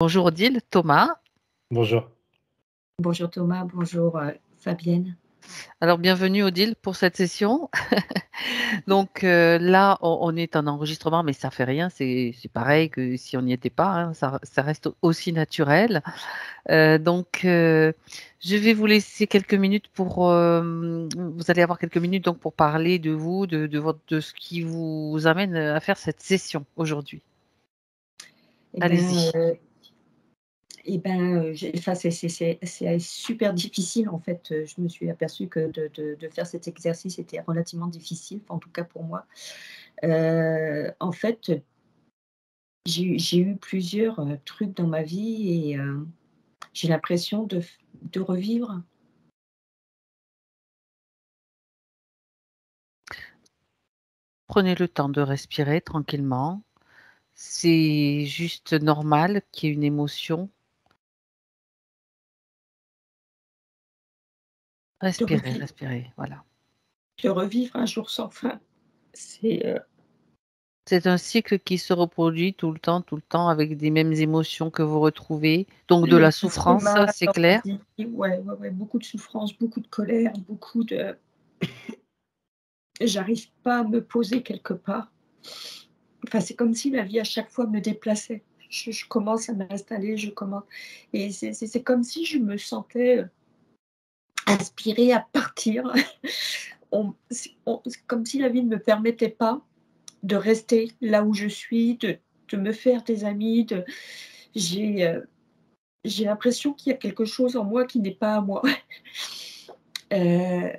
Bonjour Odile, Thomas. Bonjour. Bonjour Thomas, bonjour Fabienne. Alors bienvenue Odile pour cette session. Donc là, on est en enregistrement, mais ça fait rien, c'est pareil que si on n'y était pas, hein, ça reste aussi naturel. Je vais vous laisser quelques minutes pour, vous allez avoir quelques minutes donc pour parler de vous, de ce qui vous amène à faire cette session aujourd'hui. Eh Allez-y. ben, enfin, c'est super difficile en fait. Je me suis aperçue que de faire cet exercice était relativement difficile, en tout cas pour moi. En fait, j'ai eu plusieurs trucs dans ma vie et j'ai l'impression de revivre. Prenez le temps de respirer tranquillement. C'est juste normal qu'il y ait une émotion. De Respirez, revivre, respirez, voilà. de revivre un jour sans fin. C'est C'est un cycle qui se reproduit tout le temps avec des mêmes émotions que vous retrouvez. Donc de le la qui se fait souffrance, mal c'est dans ma clair. vie. Ouais, ouais, ouais, beaucoup de souffrance, beaucoup de colère, beaucoup de. J'arrive pas à me poser quelque part. Enfin, c'est comme si la vie à chaque fois me déplaçait. Je commence à m'installer, je commence et c'est comme si je me sentais, aspirée à partir. C'est comme si la vie ne me permettait pas de rester là où je suis, de me faire des amis, j'ai, heu, j'ai l'impression qu'il y a quelque chose en moi qui n'est pas à moi. Heu,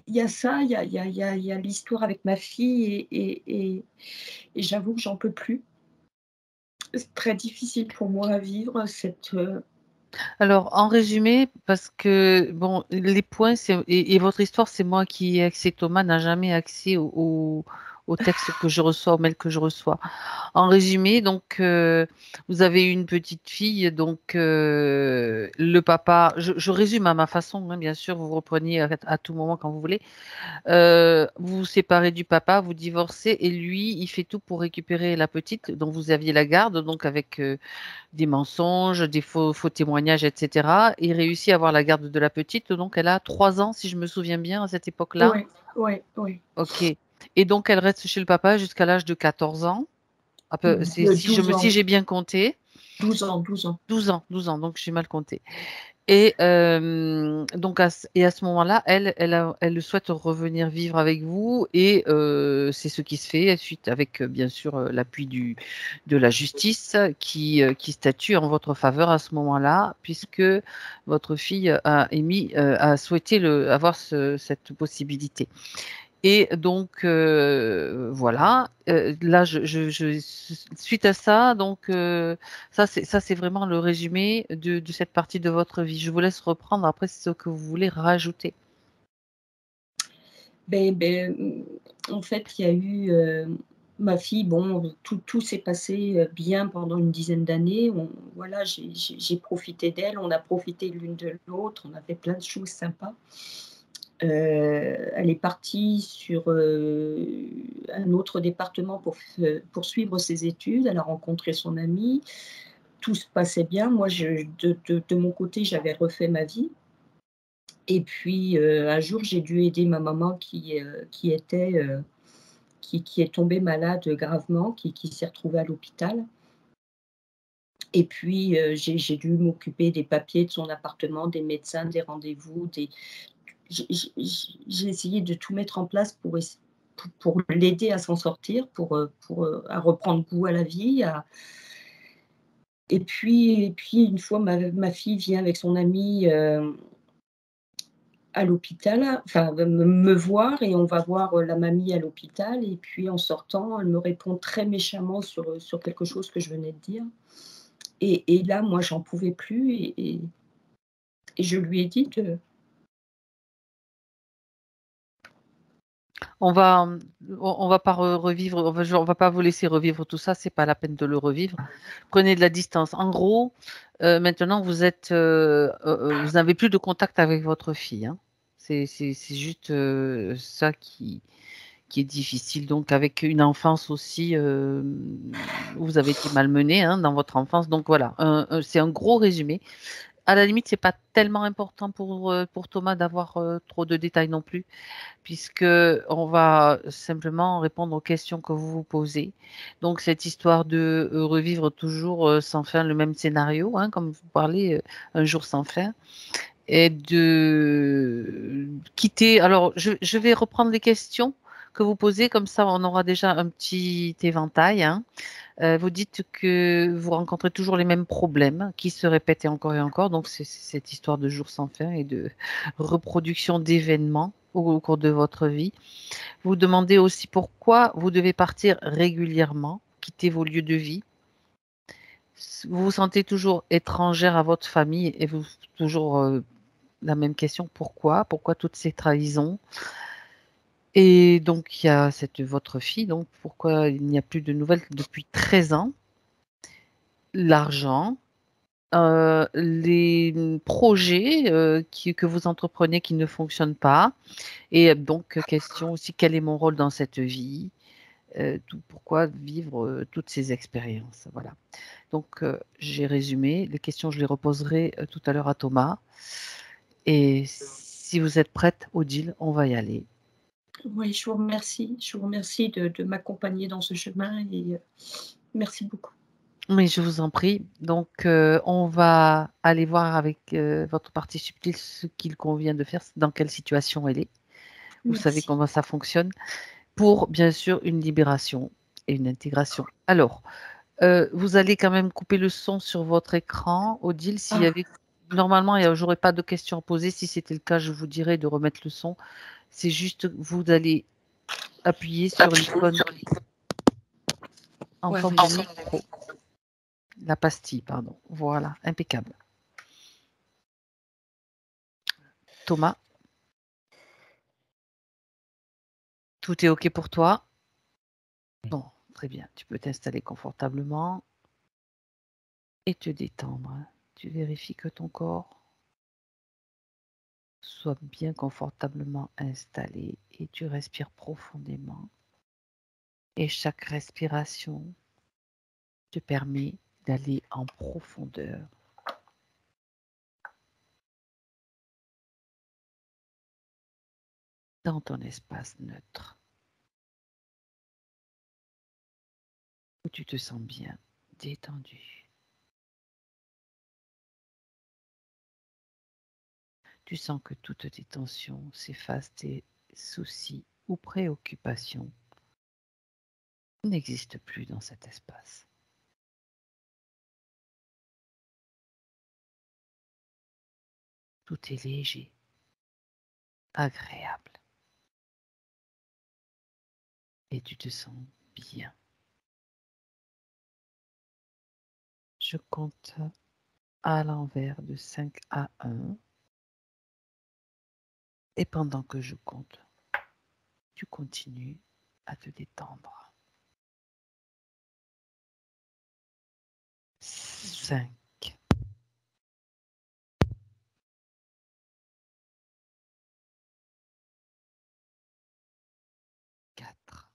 il y a ça, il y a l'histoire avec ma fille et j'avoue que j'en peux plus. C'est très difficile pour moi à vivre Alors en résumé, parce que bon, les points, et votre histoire, c'est moi qui ai accès. Thomas n'a jamais accès au texte que je reçois, au mail que je reçois. En résumé, donc, vous avez une petite fille, donc le papa, je résume à ma façon, hein, bien sûr, vous reprenez à tout moment quand vous voulez. Vous vous séparez du papa, vous divorcez, et lui, il fait tout pour récupérer la petite dont vous aviez la garde, donc avec des mensonges, des faux témoignages, etc. Il réussit à avoir la garde de la petite, donc elle a 3 ans, si je me souviens bien, à cette époque-là. ouais, ouais, ouais. Ok. Et donc elle reste chez le papa jusqu'à l'âge de 14 ans. Si 12 ans, j'ai bien compté, 12 ans, 12 ans. 12 ans, donc j'ai mal compté. Et donc à ce moment-là, elle souhaite revenir vivre avec vous et c'est ce qui se fait suite avec bien sûr l'appui de la justice qui statue en votre faveur à ce moment-là, puisque votre fille a souhaité avoir cette possibilité. Et donc voilà, là suite à ça, donc ça c'est vraiment le résumé de cette partie de votre vie. Je vous laisse reprendre après ce que vous voulez rajouter. En fait, il y a eu, ma fille, bon, tout s'est passé, bien pendant une dizaine d'années. Voilà, j'ai profité d'elle, on a profité l'une de l'autre, on a fait plein de choses sympas. Elle est partie sur, un autre département pour poursuivre ses études. Elle a rencontré son ami. Tout se passait bien. Moi, de mon côté, j'avais refait ma vie et puis, un jour, j'ai dû aider ma maman qui était, qui est tombée malade gravement, qui s'est retrouvée à l'hôpital et puis, j'ai dû m'occuper des papiers de son appartement, des médecins, des rendez-vous, j'ai essayé de tout mettre en place pour l'aider à s'en sortir, à reprendre goût à la vie, et puis une fois ma fille vient avec son amie, à l'hôpital, enfin me voir et on va voir, la mamie à l'hôpital et puis en sortant, elle me répond très méchamment sur quelque chose que je venais de dire et là, moi, j'en pouvais plus et je lui ai dit de. On va on va pas revivre, on va pas vous laisser revivre tout ça, c'est pas la peine de le revivre. Prenez de la distance. En gros, maintenant vous n'avez plus de contact avec votre fille, hein. C'est juste ça qui est difficile. Donc avec une enfance aussi, vous avez été malmené dans votre enfance. Donc voilà, c'est un gros résumé. À la limite, c'est pas tellement important pour Thomas d'avoir trop de détails non plus, puisque on va simplement répondre aux questions que vous vous posez. Donc cette histoire de revivre toujours sans fin le même scénario, comme vous parlez, un jour sans fin, et de quitter. Alors je vais reprendre les questions que vous posez, comme ça on aura déjà un petit éventail. Vous dites que vous rencontrez toujours les mêmes problèmes qui se répètent encore et encore. Donc, c'est cette histoire de jours sans fin et de reproduction d'événements au cours de votre vie. Vous demandez aussi pourquoi vous devez partir régulièrement, quitter vos lieux de vie. Vous vous sentez toujours étrangère à votre famille et vous toujours la même question, pourquoi? Pourquoi toutes ces trahisons? Et donc, il y a votre fille, donc pourquoi il n'y a plus de nouvelles depuis 13 ans? L'argent, les projets que vous entreprenez qui ne fonctionnent pas. Et donc, question aussi, quel est mon rôle dans cette vie? Pourquoi vivre toutes ces expériences? Voilà. Donc, j'ai résumé. Les questions, je les reposerai tout à l'heure à Thomas. Et si vous êtes prête, Odile, on va y aller. Oui, je vous remercie. Je vous remercie de m'accompagner dans ce chemin et merci beaucoup. Mais je vous en prie. Donc, on va aller voir avec votre partie subtile ce qu'il convient de faire, dans quelle situation elle est. Vous savez Merci. comment ça fonctionne. Pour, bien sûr, une libération et une intégration. Alors, vous allez quand même couper le son sur votre écran. Odile, s'il y Ah, avait... Normalement, j'aurais pas de questions à poser. Si c'était le cas, je vous dirais de remettre le son. C'est juste, vous allez appuyer sur l'icône en ouais, forme ouais, de micro. La pastille, pardon. Voilà, impeccable. Thomas, tout est OK pour toi? Bon, très bien. Tu peux t'installer confortablement et te détendre. Tu vérifies que ton corps soit bien confortablement installé et tu respires profondément. Et chaque respiration te permet d'aller en profondeur dans ton espace neutre où tu te sens bien détendu. Tu sens que toutes tes tensions s'effacent, tes soucis ou préoccupations n'existent plus dans cet espace. Tout est léger, agréable et tu te sens bien. Je compte à l'envers de 5 à 1 et pendant que je compte, tu continues à te détendre. 5, 4,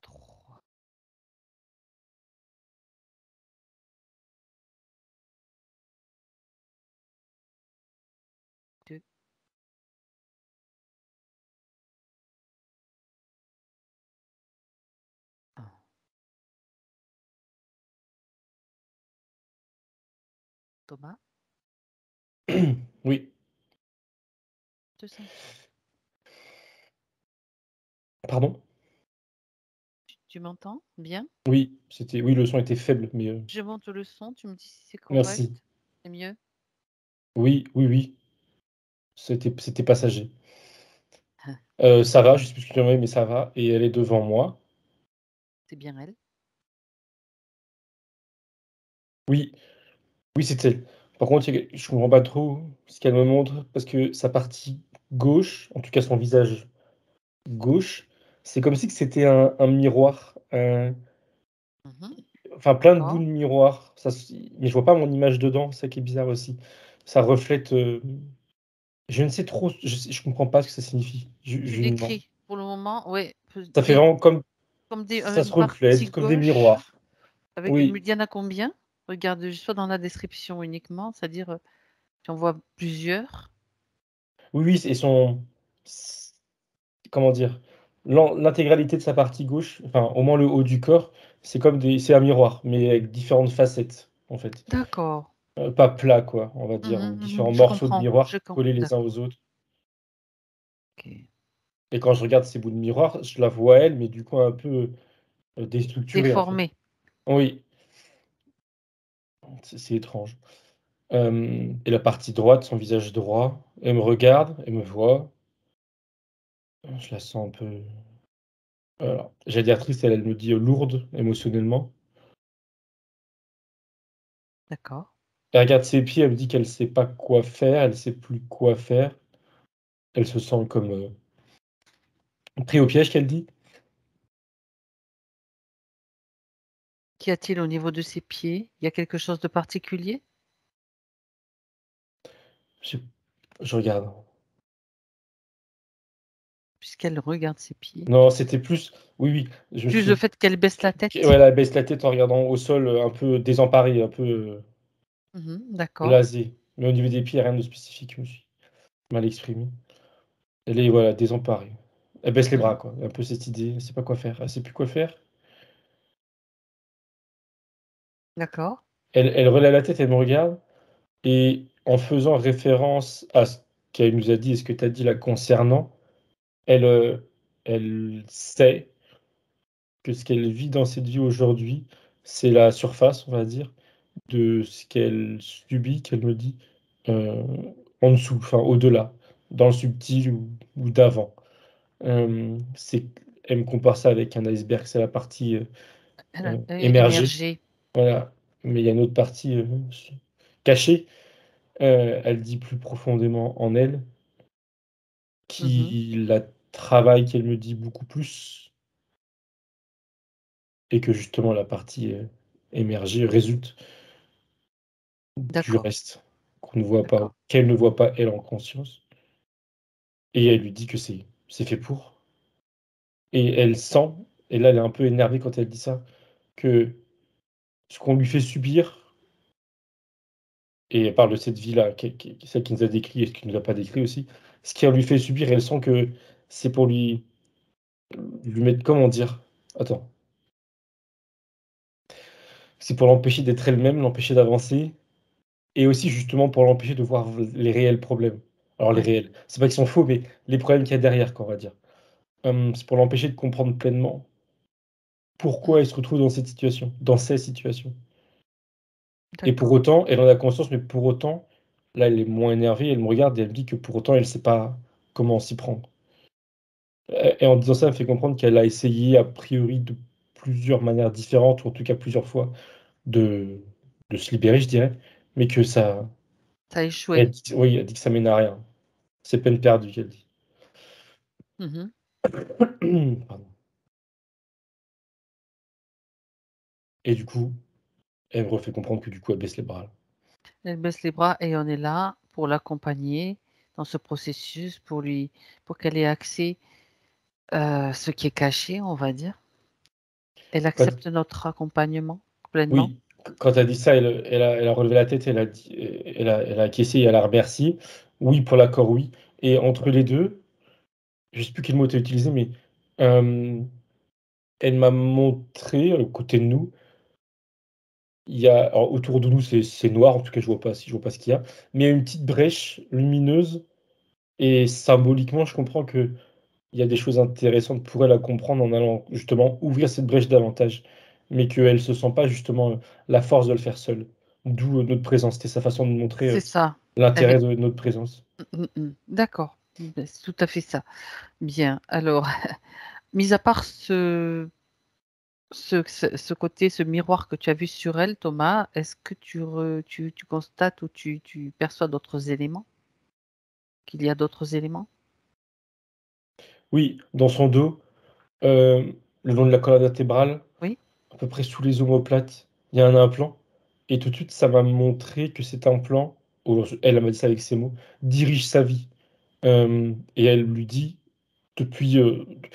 3, 2, 1. Thomas, Oui, te sens-tu? pardon? Tu m'entends bien? Oui, oui, le son était faible, mais Je monte le son, tu me dis si c'est merci. correct? C'est mieux? Oui, oui, oui, c'était passager. Ah, Ça va, je suis plus confirmé, mais ça va et elle est devant moi. c'est bien elle? Oui, oui, c'est elle. Par contre, je comprends pas trop ce qu'elle me montre parce que sa partie gauche, en tout cas son visage gauche, c'est comme si que c'était un miroir, Mhm. enfin plein de D'accord. bouts de miroir, mais je vois pas mon image dedans, c'est ça qui est bizarre aussi. Ça reflète, je ne sais trop, je comprends pas ce que ça signifie. Tu Non. décris pour le moment, ouais, Ça fait vraiment comme ça se une partie reflète comme des miroirs. gauche avec Oui, il y en a combien? Regarde juste soit dans la description uniquement, c'est-à-dire, tu en vois plusieurs? oui, oui, et comment dire? L'intégralité de sa partie gauche, enfin au moins le haut du corps, c'est un miroir, mais avec différentes facettes, en fait. D'accord. Pas plat quoi, on va dire, Mmh différents Je morceaux de comprends, miroir collés les uns aux d'accord, autres. OK. Et quand je regarde ces bouts de miroir, je la vois elle, mais du coup un peu, déstructurée, en fait. Déformé, Oui, c'est étrange. Et la partie droite, son visage droit, elle me regarde, elle me voit, je la sens un peu, alors j'allais dire triste, elle me dit, lourde émotionnellement. d'accord. Elle regarde ses pieds, elle me dit qu'elle sait pas quoi faire, elle sait plus quoi faire. Elle se sent comme, pris au piège qu'elle dit. Qu'y a-t-il au niveau de ses pieds? Il y a quelque chose de particulier? Je je regarde. Puisqu'elle regarde ses pieds. Non, c'était plus, oui, oui, je me Plus le suis, fait qu'elle baisse la ouais, tête? elle baisse la tête en regardant au sol, un peu désemparée, un peu, D'accord. blasée. Mais au niveau des pieds, rien de spécifique, je me suis mal exprimé. Elle est, voilà, désemparée. Elle baisse les bras, Mmh quoi. Un peu cette idée, elle sait pas quoi faire, elle sait plus quoi faire. D'accord. Elle relève la tête, elle me regarde et en faisant référence à ce qu'elle nous a dit et ce que tu as dit la concernant, elle, elle sait que ce qu'elle vit dans cette vie aujourd'hui, c'est la surface, on va dire, de ce qu'elle subit, qu'elle me dit, heu, en dessous, enfin au-delà, dans le subtil ou d'avant. C'est Elle me compare ça avec un iceberg, c'est la partie, Elle a émergée, émergé. voilà, mais il y a une autre partie, cachée, elle dit plus profondément en elle, Mmh qui la travaille, qu'elle me dit beaucoup plus et que justement la partie, émergée résulte du D'accord, reste qu'on ne voit pas, d'accord. qu'elle ne voit pas elle en conscience, et elle lui dit que c'est fait pour, et elle sent, et là elle est un peu énervée quand elle dit ça, que ce qu'on lui fait subir, et elle parle de cette vie-là, celle qui nous a décrit et ce qui nous a pas décrit aussi, ce qu'elle lui fait subir, elle sent que c'est pour lui mettre, comment dire? Attends. C'est pour l'empêcher d'être elle-même, l'empêcher d'avancer, et aussi justement pour l'empêcher de voir les réels problèmes. Alors les Oui, réels, c'est pas qu'ils sont faux, mais les problèmes qu'il y a derrière quoi, on va dire. C'est pour l'empêcher de comprendre pleinement pourquoi mmh, elle se retrouve dans cette situation, dans ces situations. Et pour d'accord. autant, elle en a conscience, mais pour autant, là, elle est moins énervée, elle me regarde et elle me dit que pour autant, elle sait pas comment s'y prendre. Et en disant ça, elle me fait comprendre qu'elle a essayé a priori de plusieurs manières différentes, ou en tout cas plusieurs fois, de se libérer, je dirais, mais que ça, Ça a échoué. elle dit, oui, elle dit que ça mène à rien. C'est peine perdue, qu'elle dit. Mmh Pardon. Et du coup, elle me refait comprendre que du coup, elle baisse les bras, là. Elle baisse les bras et on est là pour l'accompagner dans ce processus, pour qu'elle ait accès, ce qui est caché, on va dire. Elle Quand accepte notre accompagnement pleinement. Oui, quand elle a dit ça, elle a relevé la tête, elle a acquiescé et elle a remercié. Oui, pour l'accord, oui, et entre les 2, je sais plus quel mot tu as utilisé, mais, hem, elle m'a montré, à côté de nous, il y a, alors autour de nous, c'est noir, en tout cas, je vois pas ce qu'il y a, mais il y a une petite brèche lumineuse, et symboliquement, je comprends qu'il y a des choses intéressantes pour elle à comprendre en allant justement ouvrir cette brèche davantage, mais qu'elle se sent pas justement, la force de le faire seule. D'où, notre présence. C'était sa façon de montrer, C'est ça. Elle l'intérêt est de notre présence. d'accord. C'est tout à fait ça. Bien, alors, mis à part ce côté, ce miroir que tu as vu sur elle, Thomas, est-ce que tu constates ou tu perçois d'autres éléments? Qu'il y a d'autres éléments? Oui, dans son dos, le long de la colonne vertébrale, Oui? à peu près sous les omoplates, il y a un implant. Et tout de suite, ça m'a montré que cet implant, elle m'a dit ça avec ses mots, dirige sa vie. Et elle lui dit, depuis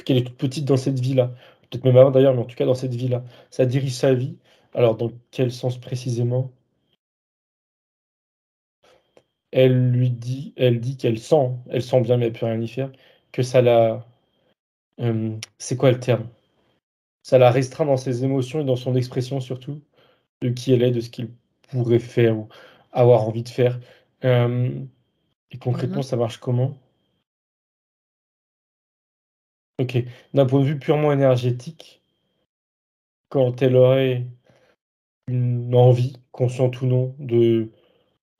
qu'elle est toute petite dans cette vie-là, peut-être même avant d'ailleurs, mais en tout cas dans cette vie-là, ça dirige sa vie. Alors, dans quel sens précisément? Elle dit elle sent bien, mais elle peut rien y faire, que ça la, c'est quoi le terme? Ça la restreint dans ses émotions et dans son expression surtout, de qui elle est, de ce qu'il pourrait faire ou avoir envie de faire. Et concrètement, Mhm. ça marche comment? OK. D'un point de vue purement énergétique, quand elle aurait une envie, consciente ou non, de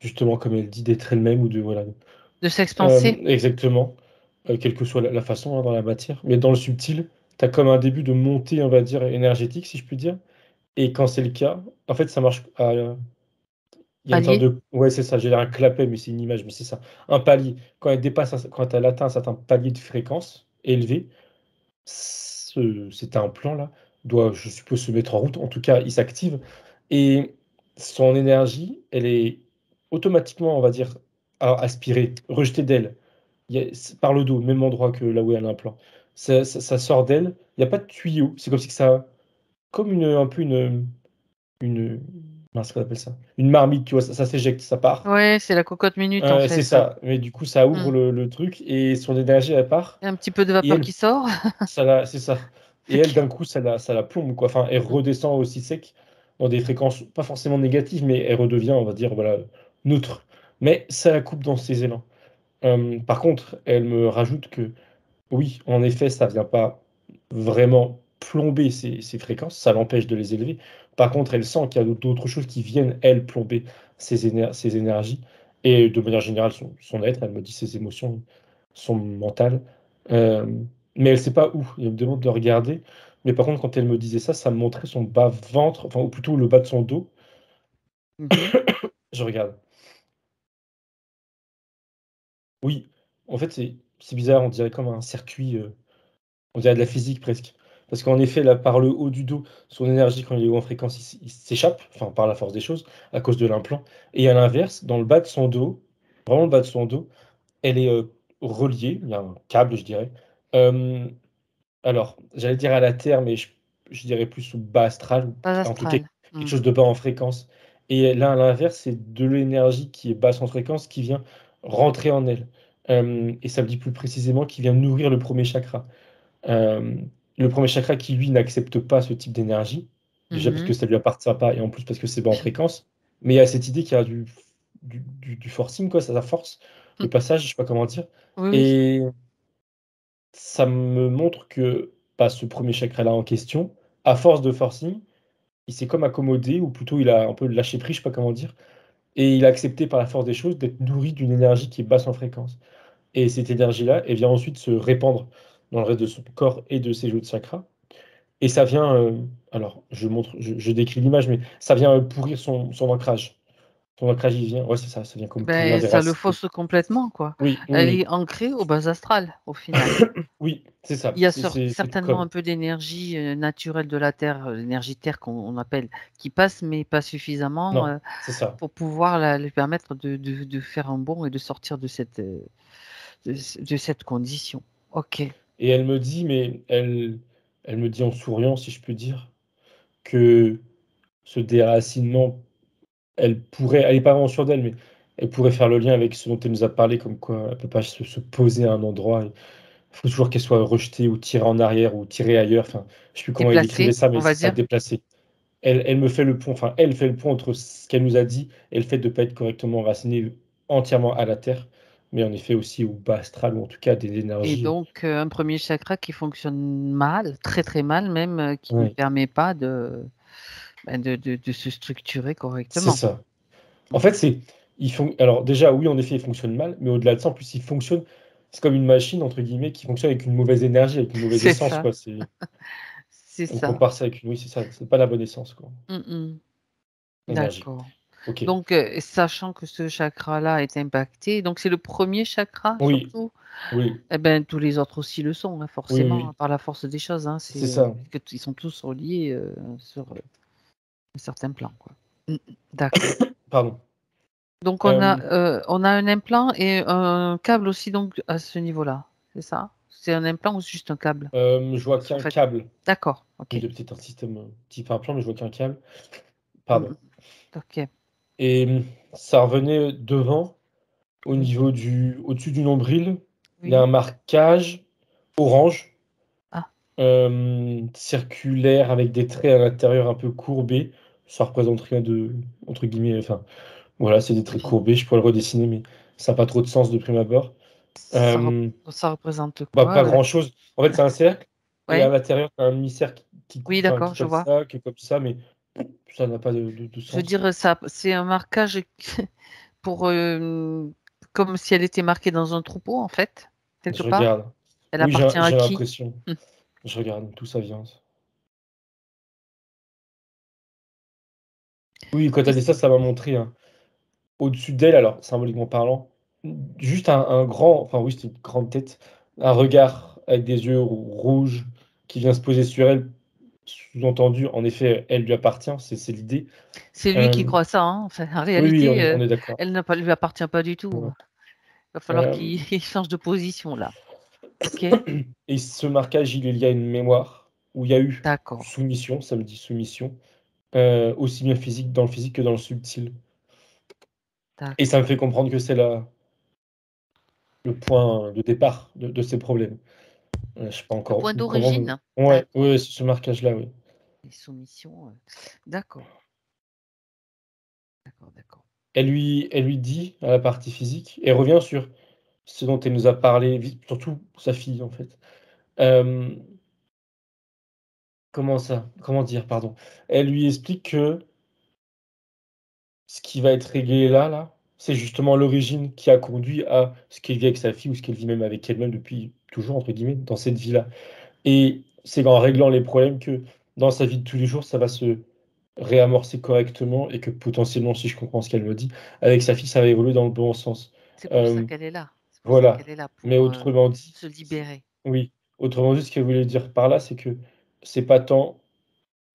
justement, comme elle dit, d'être elle-même ou de voilà, De s'expanser. exactement, quelle que soit la façon, hein, dans la matière, mais dans le subtil, tu as comme un début de montée, on va dire, énergétique, si je puis dire, et quand c'est le cas, en fait, ça marche à, il y a une sorte Palier. de ouais, c'est ça, j'ai l'air un clapet, mais c'est une image, mais c'est ça, un palier. Quand elle atteint un certain palier de fréquence élevé, cet implant-là doit, je suppose, se mettre en route. En tout cas, il s'active et son énergie, elle est automatiquement, on va dire, aspirée, rejetée d'elle. C'est par le dos, même endroit que là où il y a l'implant. Ça sort d'elle. Il n'y a pas de tuyau. C'est comme si que ça, comme un peu une, mince, qu'on appelle ça? Une marmite, tu vois, ça s'éjecte, ça part. Ouais, c'est la cocotte minute en C'est fait. ça. Mais du coup, ça ouvre Mm. le truc et son énergie, elle part. Il y a un petit peu de Et vapeur elle qui sort. c'est ça. Et elle, Ok. d'un coup, ça la plombe, quoi. Enfin, elle Mm. redescend aussi sec dans des fréquences pas forcément négatives, mais elle redevient, on va dire, voilà, neutre. Mais ça la coupe dans ses élans. Par contre, elle me rajoute que oui, en effet, ça vient pas vraiment plomber ces fréquences, ça l'empêche de les élever. Par contre, elle sent qu'il y a d'autres choses qui viennent, elle, plomber ses énergies. Et de manière générale, son être, elle me dit ses émotions, son mental. Euh, mais elle sait pas où. Elle me demande de regarder. Mais par contre, quand elle me disait ça, ça me montrait son bas-ventre, enfin, ou plutôt le bas de son dos. Mhm. Je regarde. Oui, en fait, c'est bizarre, on dirait comme un circuit. On dirait de la physique presque. Parce qu'en effet, là, par le haut du dos, son énergie, quand il est haut en fréquence, il s'échappe, enfin par la force des choses, à cause de l'implant. Et à l'inverse, dans le bas de son dos, vraiment le bas de son dos, elle est reliée, il y a un câble, je dirais. Euh, alors, j'allais dire à la terre, mais je dirais plus au bas astral, ou Pas en tout cas astral. quelque Mm. chose de bas en fréquence. Et là, à l'inverse, c'est de l'énergie qui est basse en fréquence qui vient rentrer en elle. Et ça me dit plus précisément qui vient nourrir le premier chakra. Euh, le premier chakra qui, lui, n'accepte pas ce type d'énergie, déjà parce que Mhm. ça lui appartient pas, et en plus parce que c'est bas en fréquence, mais il y a cette idée qu'il y a du forcing, quoi, ça force le passage, je sais pas comment dire, Oui, oui. et ça me montre que bah, ce premier chakra-là en question, à force de forcing, il s'est comme accommodé, ou plutôt il a un peu lâché prise, je sais pas comment dire, et il a accepté par la force des choses d'être nourri d'une énergie qui est basse en fréquence. Et cette énergie-là, elle vient ensuite se répandre dans le reste de son corps et de ses jeux de chakras. Et ça vient, alors je décris l'image, mais ça vient pourrir son ancrage. Son ancrage, il vient, ouais, c'est ça, ça vient comme pourrir Ben, des ça le racines. fausse complètement, quoi. Oui, oui, Elle oui, est ancrée au bas astral, au final. oui, c'est Il ça, y a c'est le certainement un code. peu d'énergie naturelle de la Terre, l'énergie Terre qu'on appelle, qui passe, mais pas suffisamment Non, c'est ça. pour pouvoir lui permettre de faire un bond et de sortir de cette condition. Ok. Et elle me dit, mais elle me dit en souriant, si je peux dire, que ce déracinement, elle est pas vraiment sûre d'elle, mais elle pourrait faire le lien avec ce dont elle nous a parlé, comme quoi elle peut pas se poser à un endroit. Il faut toujours qu'elle soit rejetée ou tirée en arrière ou tirée ailleurs. Enfin, je sais plus comment elle décrivait Déplacé, ça, mais on va c'est ça, dire. déplacé. Elle me fait le pont, enfin, elle fait le pont entre ce qu'elle nous a dit et le fait de ne pas être correctement enraciné entièrement à la terre, mais en effet aussi au bas astral, ou en tout cas des Et énergies. donc, un premier chakra qui fonctionne mal, très très mal même, qui ne Oui, permet pas de se structurer c'est correctement. ça. En Mhm. fait, alors déjà, oui, en effet, il fonctionne mal, mais au-delà de ça, en plus, il fonctionne, c'est comme une machine, entre guillemets, qui fonctionne avec une mauvaise énergie, avec une mauvaise C'est essence, ça, quoi. c'est On ça. compare ça avec oui, c'est ça, c'est pas la bonne essence, quoi. Mhm. Énergie. D'accord. Ok. Donc, sachant que ce chakra-là est impacté, donc c'est le premier chakra Oui, surtout, oui, eh ben, tous les autres aussi le sont, hein, oui, oui, forcément, hein, oui. par la force des choses. Hein, C'est ça. ils sont tous reliés un certain plan, quoi. D'accord. Pardon. Donc on a un implant et un câble aussi donc à ce niveau-là, c'est ça? C'est un implant ou c'est juste un câble? Je vois Parce qu'en qu'un fait câble. d'accord, OK. Il y a peut-être un système, type implant, mais je vois qu'un câble. Mmh. Pardon. OK. Et ça revenait devant, au Oui, niveau au-dessus du nombril, il y a oui. un marquage orange, Ah, circulaire avec des traits à l'intérieur un peu courbés. Ça représente rien de entre guillemets, enfin, voilà, c'est des traits OK. courbés, je pourrais le redessiner, mais ça a pas trop de sens de prime abord. Ça rep Hem, ça représente Bah, quoi, pas grand-chose. En fait, c'est un cercle et à Ouais, l'intérieur, tu as un demi-cercle oui enfin, qui d'accord, est je comme vois. ça, qui est comme ça, mais ça n'a pas de Je veux sens. dire, ça c'est un marquage pour, comme si elle était marquée dans un troupeau en fait, quelque Je part? regarde. Elle Oui, appartient à j'ai qui? l'impression. Mmh. Je regarde d'où ça vient. Oui, quand tu as Oui, dit ça, ça m'a montré au-dessus d'elle, alors symboliquement parlant, juste un grand, enfin oui, c'est une grande tête, un regard avec des yeux rouges qui vient se poser sur elle. Sous-entendu, en effet, elle lui appartient, c'est l'idée. c'est lui qui Hem, croit ça, hein, enfin en oui, oui, réalité, on est d'accord. elle n'a pas lui appartient pas du tout. Ouais. Va falloir qu'il Hem il change de position là. OK, et ce marquage, il est lié à une mémoire où il y a eu d'accord, soumission, ça me dit soumission, aussi bien physique dans le physique que dans le subtil et ça me d'accord. fait comprendre que c'est le point de départ de ces problèmes. Je sais pas Le encore point comment mais d'origine? ouais, D'accord. ouais, ce marquage-là, oui. Les soumissions, d'accord, d'accord, d'accord. Elle lui dit à la partie physique et revient sur ce dont elle nous a parlé, surtout sa fille, en fait. Hem, comment ça? Comment dire? Pardon. Elle lui explique que ce qui va être réglé là, c'est justement l'origine qui a conduit à ce qu'elle vit avec sa fille ou ce qu'elle vit même avec elle-même «depuis toujours» entre guillemets, dans cette vie-là et c'est en réglant les problèmes que, dans sa vie de tous les jours, ça va se réamorcer correctement et que potentiellement, si je comprends ce qu'elle me dit, avec sa fille, ça va évoluer dans le bon sens. C'est pour ça Hem, qu'elle est là. C'est pour ça voilà, qu'elle est là mais pour, autrement dit se libérer. oui, autrement dit, ce qu'elle voulait dire par là, c'est que c'est pas tant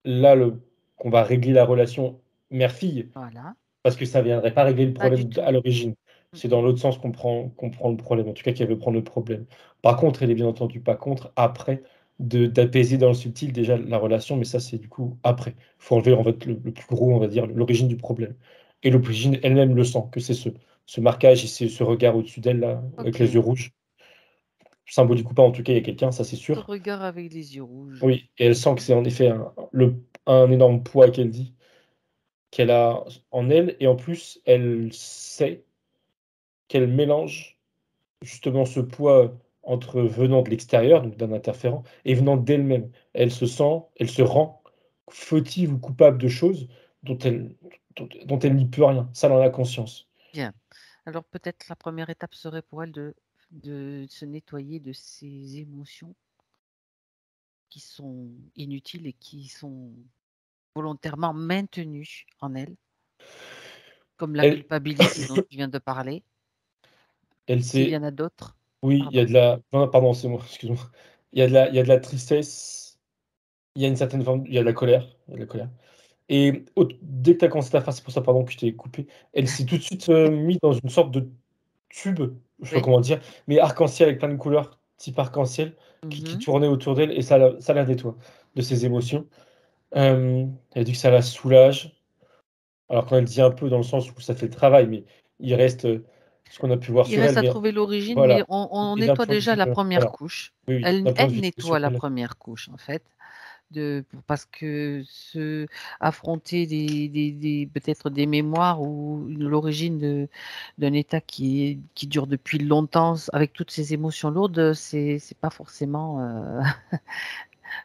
là le qu'on va régler la relation mère-fille, Voilà, parce que ça viendrait pas régler le pas du problème d tout. à l'origine. Mmh C'est mh. dans l'autre sens qu'on prend le problème, en tout cas qu'elle veut prendre le problème. Par contre, elle est bien entendu pas contre après d'apaiser dans le subtil déjà la relation, mais ça, c'est du coup après. Il faut enlever en fait le plus gros, on va dire, l'origine du problème et l'origine elle-même le sent, que c'est ce marquage et ce regard au-dessus d'elle là, avec les yeux OK. rouges. Symbolique ou pas, en tout cas, il y a quelqu'un, ça c'est Ce sûr. regard avec les yeux rouges. Oui et elle sent que c'est en effet un énorme poids qu'elle dit, qu'elle a en elle et en plus, elle sait qu'elle mélange justement ce poids, entre venant de l'extérieur, donc d'un interférent et venant d'elle-même. Elle se rend fautive ou coupable de choses dont elle n'y peut rien. Ça, elle en a conscience. Bien. Alors peut-être la première étape serait pour elle de se nettoyer de ces émotions qui sont inutiles et qui sont volontairement maintenues en elle, comme la Elle culpabilité dont tu viens de parler. elle S'il y sait en a d'autres? oui, il y a Pardon. de la non, pardon, c'est moi, excuse-moi. Il y a de la tristesse, il y a une certaine forme il y a de la colère, il y a de la colère. Et dès que tu as commencé ta phrase, c'est pour ça, pardon, que je t'ai coupé, elle s'est tout de suite, mise dans une sorte de tube, je sais pas Oui. comment dire, mais arc-en-ciel avec plein de couleurs, type arc-en-ciel, qui Mmh. tournait autour d'elle et ça la nettoie de ses émotions. Elle dit que ça la soulage, alors quand elle dit un peu dans le sens où ça fait le travail, mais il reste, ce qu'on a pu voir Il sur elle, reste à mais trouver l'origine, mais voilà. on Et d'un nettoie point de déjà vue, la première voilà, couche. oui, oui, Elle d'un point de elle vue nettoie la émotionnel. première couche, en fait, parce que affronter des peut-être des mémoires ou l'origine d'un état qui dure depuis longtemps avec toutes ces émotions lourdes, c'est pas forcément,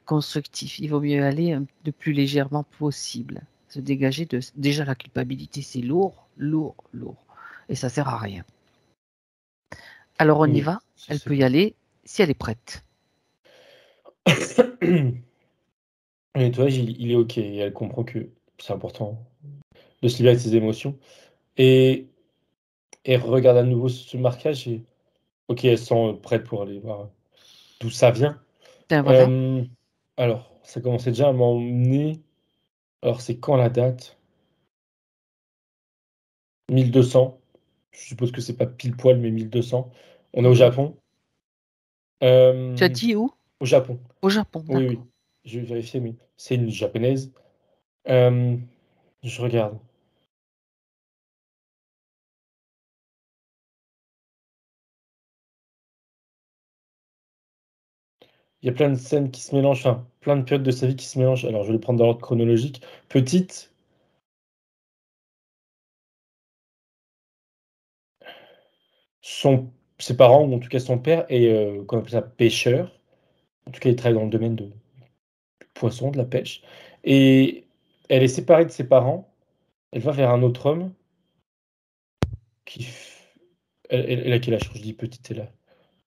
constructif. Il vaut mieux aller, le plus légèrement possible. Se dégager de déjà la culpabilité, c'est lourd, lourd, lourd et ça sert à rien. Alors on y Oui, va, elle c'est peut y clair. aller si elle est prête. Le nettoyage, il est OK et elle comprend que c'est important de se libérer de ses émotions et elle regarde à nouveau ce marquage et OK, elle se sent, prête pour aller voir d'où ça vient. Ben voilà, Hem, alors, ça commençait déjà à m'emmener, Alors, c'est quand la date? 1200. Je suppose que c'est pas pile poil, mais 1200. On est au Japon. Tu as Euh, dit où? Au Japon. Au Japon, Oui, d'accord. oui. Je vais vérifier, mais c'est une japonaise. Euh, je regarde. Il y a plein de scènes qui se mélangent, enfin, plein de périodes de sa vie qui se mélangent. Alors, je vais les prendre dans l'ordre chronologique. Petite, ses parents, ou en tout cas son père, est, qu'on appelle ça pêcheur. En tout cas, il travaille dans le domaine du poisson, de la pêche. Et elle est séparée de ses parents. Elle va vers un autre homme qui... elle a quel âge? Je dis petite, elle a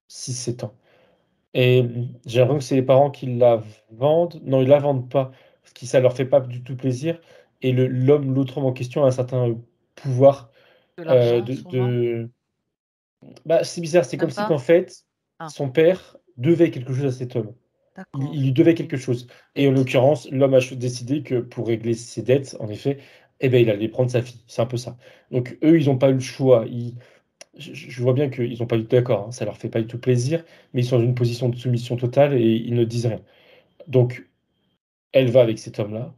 6 7 ans. Et j'ai l'impression que c'est les parents qui la vendent. Non, ils la vendent pas, parce que ça leur fait pas du tout plaisir. Et l'autre homme en question a un certain pouvoir. De l'argent, De, sûrement. Bah, c'est bizarre, c'est comme si Sympa. qu'en fait, Ah, son père devait quelque chose à cet homme. d'accord. Il lui devait Une quelque chose. Et en dette. l'occurrence, l'homme a décidé que pour régler ses dettes, en effet, eh ben, il allait prendre sa fille. C'est un peu ça. Donc eux, ils n'ont pas eu le choix. Je vois bien qu'ils n'ont pas du tout d'accord, hein, ça leur fait pas du tout plaisir, mais ils sont dans une position de soumission totale et ils ne disent rien. Donc elle va avec cet homme-là.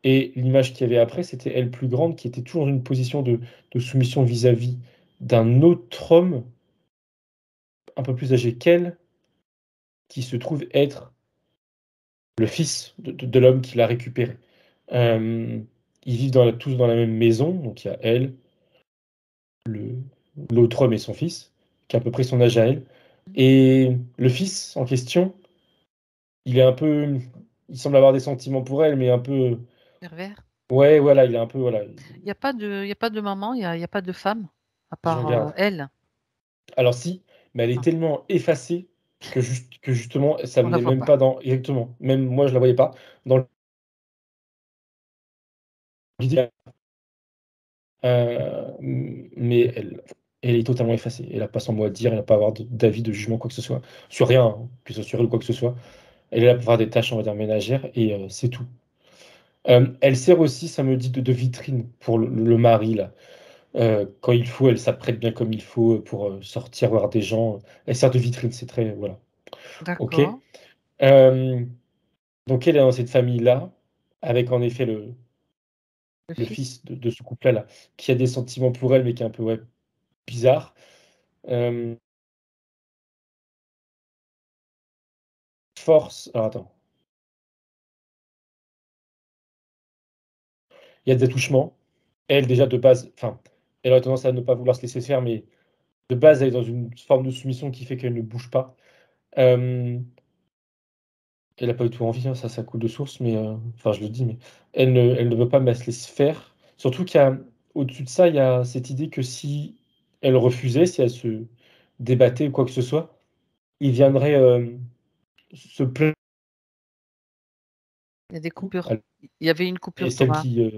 Et l'image qu'il y avait après, c'était elle plus grande, qui était toujours dans une position de soumission vis-à-vis d'un autre homme, un peu plus âgé qu'elle, qui se trouve être le fils de l'homme qui l'a récupéré. Euh, Ils vivent tous dans la même maison, donc il y a elle, le, l'autre homme et son fils, qui a à peu près son âge à elle. Et le fils en question, il est un peu, il semble avoir des sentiments pour elle, mais un peu, Pervers. ouais, voilà, il est un peu, voilà. Il y a pas de maman, il y a pas de femme, à Je part regarde. elle. Alors si, mais elle est Ah, tellement effacée que justement, ça on la venait voit même pas. pas dans, exactement, même moi je la voyais pas dans le vidéo. Mais elle est totalement effacée. Elle n'a pas son mot à dire, elle n'a pas à avoir d'avis, de jugement, quoi que ce soit, sur rien, hein, que ce soit sur elle ou quoi que ce soit. Elle est là pour faire des tâches, on va dire, ménagères, et c'est tout. Elle sert aussi, ça me dit, de vitrine pour le mari, là. Quand il faut, elle s'apprête bien comme il faut pour sortir voir des gens. Elle sert de vitrine, c'est très... Voilà. Ok. D'accord. Euh, donc elle est dans cette famille-là, avec en effet Le le fils. fils de ce couple-là, là, qui a des sentiments pour elle, mais qui est un peu ouais, bizarre. Euh, Force. Alors attends. Il y a des attouchements. Elle, déjà, de base, enfin, elle a tendance à ne pas vouloir se laisser faire, mais de base, elle est dans une forme de soumission qui fait qu'elle ne bouge pas. Euh, Elle n'a pas du tout envie, hein, ça coule de source, mais enfin, je le dis, mais elle ne veut pas me se laisser faire. Surtout qu'il y a, au-dessus de ça, il y a cette idée que si elle refusait, si elle se débattait ou quoi que ce soit, il viendrait se plaindre. Il y a des coupures. Il y avait une Et coupure, celle Thomas. qui,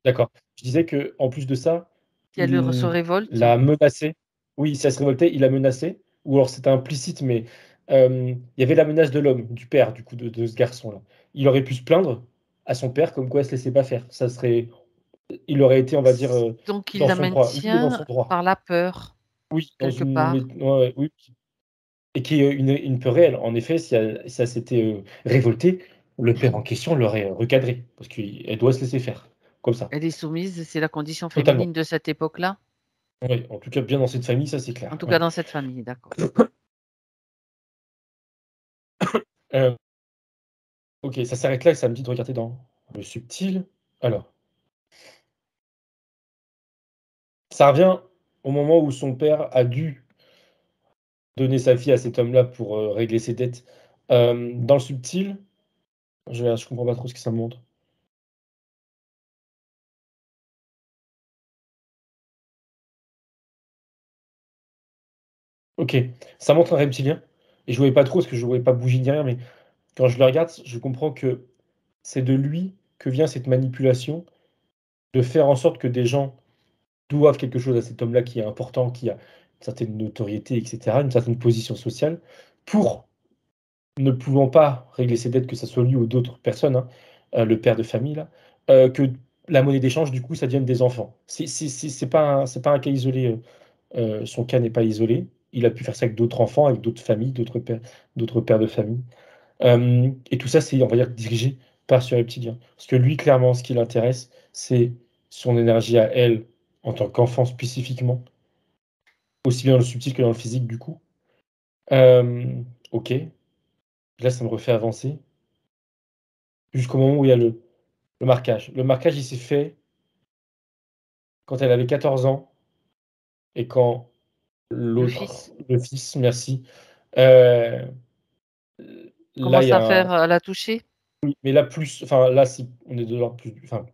d'accord. Je disais que en plus de ça, Si elle se il révolte, l'a menacé. Oui, si elle se révoltait, il l'a menacé. Ou alors c'était implicite, mais il y avait la menace de l'homme, du père, du coup, de ce garçon-là. Il aurait pu se plaindre à son père comme quoi elle se laissait pas faire. Ça serait, il aurait été, on va dire, donc il dans la son droit, libre dans son maintient droit. par la peur, Oui, dans quelque une, part. ouais, ouais, oui, et qui est une peur réelle. En effet, si elle s'était révoltée, le père en question l'aurait recadré, parce qu'elle doit se laisser faire, comme ça, Elle est soumise, c'est la condition totalement. féminine de cette époque-là. Oui, en tout cas, bien dans cette famille, ça c'est En clair. tout cas, Ouais. dans cette famille, d'accord. Euh, ok, ça s'arrête là et ça me dit de regarder dans le subtil. Alors, ça revient au moment où son père a dû donner sa fille à cet homme-là pour régler ses dettes. Dans le subtil, je comprends pas trop ce que ça me montre. Ok, ça montre un reptilien. Et je voyais pas trop parce que je voyais pas bouger ni rien, mais quand je le regarde, je comprends que c'est de lui que vient cette manipulation de faire en sorte que des gens doivent quelque chose à cet homme-là qui est important, qui a une certaine notoriété, etc., une certaine position sociale, pour ne pouvant pas régler ses dettes, que ce soit lui ou d'autres personnes, hein, le père de famille là, que la monnaie d'échange, du coup, ça devienne des enfants. C'est pas un cas isolé, son cas n'est pas isolé. Il a pu faire ça avec d'autres enfants, avec d'autres familles, d'autres pères de famille. Et tout ça, c'est, on va dire, dirigé par ce reptilien. Parce que lui, clairement, ce qui l'intéresse, c'est son énergie à elle, en tant qu'enfant spécifiquement, aussi bien dans le subtil que dans le physique, du coup. Ok, là, ça me refait avancer jusqu'au moment où il y a le marquage. Le marquage, il s'est fait quand elle avait 14 ans et quand Le l'autre, fils le fils, merci, euh, là, il commence y à a un... faire à la toucher. Mais là, plus... Enfin, là, on est de l'ordre plus... Enfin,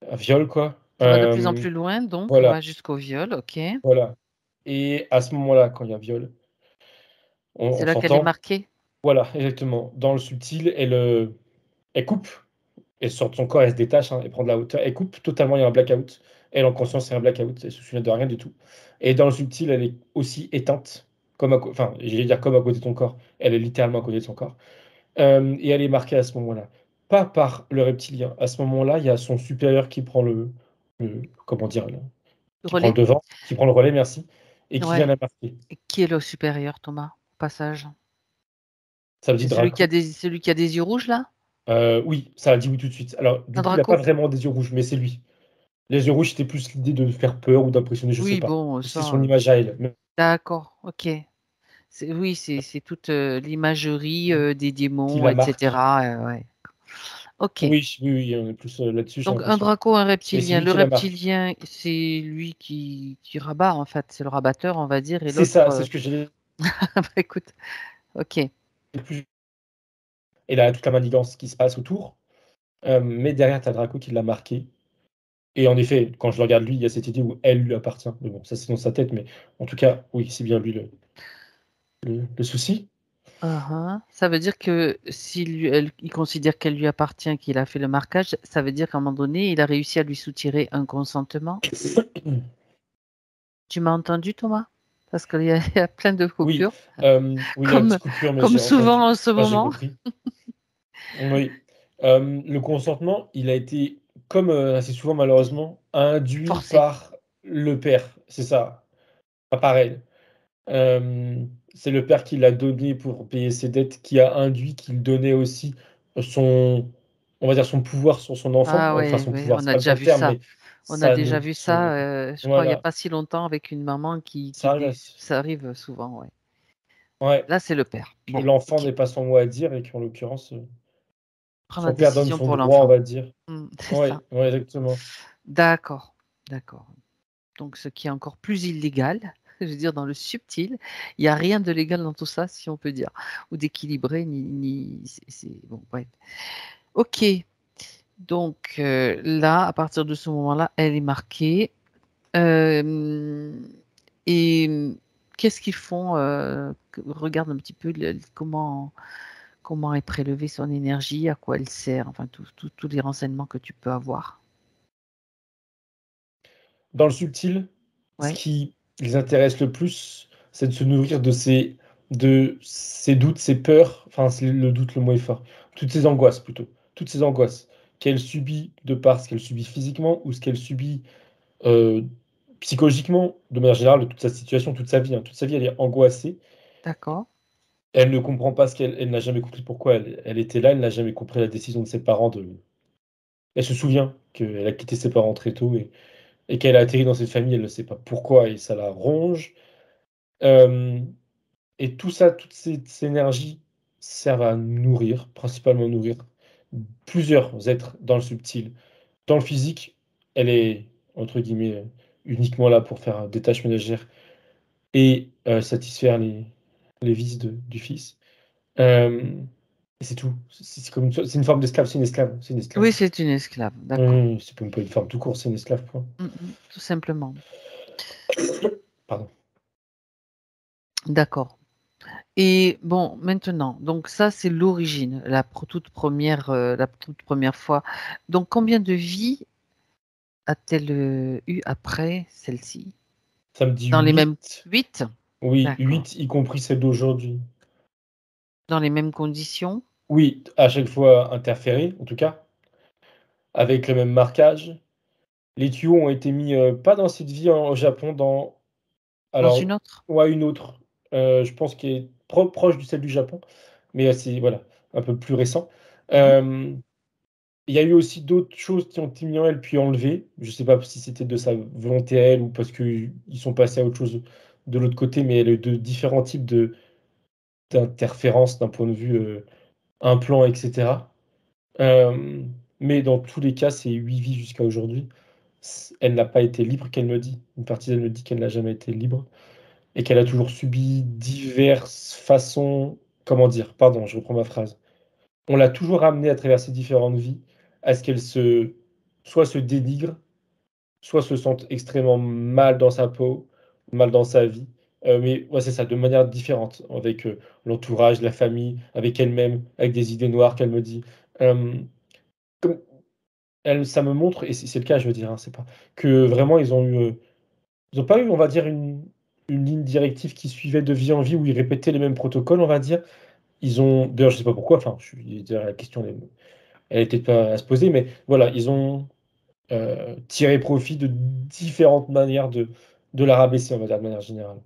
un viol, quoi. Ça va de plus en plus loin, donc, Voilà, ouais, jusqu'au viol, ok. voilà. Et à ce moment-là, quand il y a viol, C'est on là qu'elle est s'entend. marquée. Voilà, exactement. Dans le subtil, elle coupe, elle sort de son corps, elle se détache, hein, elle prend de la hauteur, elle coupe totalement, il y a un blackout. Elle, en conscience, c'est un blackout, elle se souvient de rien du tout. Et dans le subtil, elle est aussi éteinte, enfin, j'allais dire comme à côté de ton corps, elle est littéralement à côté de son corps. Et elle est marquée à ce moment-là. Pas par le reptilien. À ce moment-là, il y a son supérieur qui prend comment dire, Le qui prend le relais? devant, qui prend le relais, merci, et qui vient Ouais. la marquer. Et qui est le supérieur, Thomas, au passage? Ça me dit C'est Draco. celui qui a des yeux rouges, là? Oui, ça a dit oui tout de suite. Alors, du Un coup, il n'a pas Draco? vraiment des yeux rouges, mais c'est lui. Les yeux rouges, c'était plus l'idée de faire peur ou d'impressionner, je sais Oui, pas. bon, C'est son ça, image à elle. d'accord, ok. Oui, c'est toute l'imagerie des Qui démons, la marque. etc. Ouais. Ok. Oui, oui, oui, on est plus là-dessus, j'ai Donc un l'impression. Draco, un Et c'est reptilien. lui Le qui la marque. reptilien, c'est lui qui rabat, en fait. C'est le rabatteur, on va dire. Et C'est l'autre, ça, c'est ce que j'ai bah, écoute, ok. le plus. Et là, toute la manigance qui se passe autour. Mais derrière, t'as Draco qui l'a marqué. Et en effet, quand je le regarde lui, il y a cette idée où elle lui appartient. Mais bon, ça c'est dans sa tête, mais en tout cas, oui, c'est bien lui le souci. Ça veut dire que il considère qu'elle lui appartient, qu'il a fait le marquage, ça veut dire qu'à un moment donné, il a réussi à lui soutirer un consentement. Tu m'as entendu, Thomas? Parce qu'il y a, il y a plein de Oui, coupures, oui, il y a une comme, petite coupure, mais comme j'ai souvent entendu. en ce Enfin, j'ai moment. compris. Oui. Le consentement, il a été, comme assez souvent malheureusement, induit Forcé. par le père. C'est ça, pas pareil. C'est le père qui l'a donné pour payer ses dettes, qui a induit qu'il donnait aussi son, on va dire, son pouvoir sur son enfant. Ah Enfin, ouais, son ouais, pouvoir, on c'est a pas le déjà bon vu terme, ça. mais On a ça déjà ne, vu ça, je crois, il n'y a voilà, pas si longtemps avec une maman ça reste. ça arrive souvent, ouais. Ouais, Là, c'est le père. que Bon, l'enfant ok. n'ait pas son mot à dire et qu'en l'occurrence, Prendre la son père donne décision son pour droit, on l'enfant. va dire. C'est ça. Ouais, ouais, exactement. D'accord, d'accord. Donc, ce qui est encore plus illégal, je veux dire, dans le subtil, il n'y a rien de légal dans tout ça, si on peut dire, ou d'équilibré, bon, bref. Ok, donc là, à partir de ce moment-là, elle est marquée. Euh, et qu'est-ce qu'ils font regarde un petit peu comment est prélevée son énergie, à quoi elle sert, enfin, tous les renseignements que tu peux avoir. Dans le subtil, ce Ouais, qui les intéresse le plus, c'est de se nourrir de ses doutes, ses peurs, enfin, c'est le doute, le mot est fort, toutes ces angoisses plutôt, toutes ces angoisses qu'elle subit de par ce qu'elle subit physiquement ou ce qu'elle subit euh, psychologiquement, de manière générale, de toute sa situation, toute sa vie. Hein. Toute sa vie, elle est angoissée. d'accord, Elle ne comprend pas elle n'a jamais compris pourquoi elle était là, elle n'a jamais compris la décision de ses parents de. Elle se souvient qu'elle a quitté ses parents très tôt et qu'elle a atterri dans cette famille, elle ne sait pas pourquoi et ça la ronge. Euh, et tout ça, toutes ces énergies servent à nourrir, principalement nourrir plusieurs êtres dans le subtil. Dans le physique, elle est, entre guillemets, uniquement là pour faire des tâches ménagères et satisfaire les vices du fils. Euh, et c'est tout. C'est une forme d'esclave, c'est une esclave, c'est une esclave. oui, c'est une esclave, d'accord. C'est même pas une forme tout court, c'est une esclave, point. Tout simplement. Pardon. D'accord. Et bon, maintenant, donc ça, c'est l'origine, la toute première fois. Donc, combien de vies a-t-elle eu après celle-ci? Ça me dit Dans les mêmes 8. 8? Oui, D'accord. 8, y compris celle d'aujourd'hui. Dans les mêmes conditions? Oui, à chaque fois interféré, en tout cas, avec le même marquage. Les tuyaux ont été mis, pas dans cette ville au Japon, Dans une alors autre? ouais, une autre, je pense qui est proche de celle du Japon, mais c'est voilà, un peu plus récent. Mmh. Hem, il y a eu aussi d'autres choses qui ont été mis en elle puis enlevées. Je sais pas si c'était de sa volonté à elle ou parce qu'ils sont passés à autre chose de l'autre côté, mais elle a eu de différents types d'interférences d'un point de vue, implant et cetera. Mais dans tous les cas, c'est 8 vies jusqu'à aujourd'hui. Elle n'a pas été libre, qu'elle me dit. Une partie d'elle me dit qu'elle n'a jamais été libre et qu'elle a toujours subi diverses façons. Comment dire? Pardon, je reprends ma phrase. On l'a toujours amenée à travers ses différentes vies à ce qu'elle soit se dénigre, soit se sente extrêmement mal dans sa peau, mal dans sa vie. Mais ouais, c'est ça, de manière différente, avec l'entourage, la famille, avec elle-même, avec des idées noires qu'elle me dit. Euh, comme elle, ça me montre, et c'est le cas, je veux dire, hein, c'est pas que vraiment ils ont pas eu, on va dire, une ligne directive qui suivait de vie en vie où ils répétaient les mêmes protocoles, on va dire. Ils ont, d'ailleurs, je sais pas pourquoi, enfin, je veux dire, la question, elle était pas à se poser, mais voilà, ils ont tiré profit de différentes manières de la rabaisser, on va dire, de manière générale.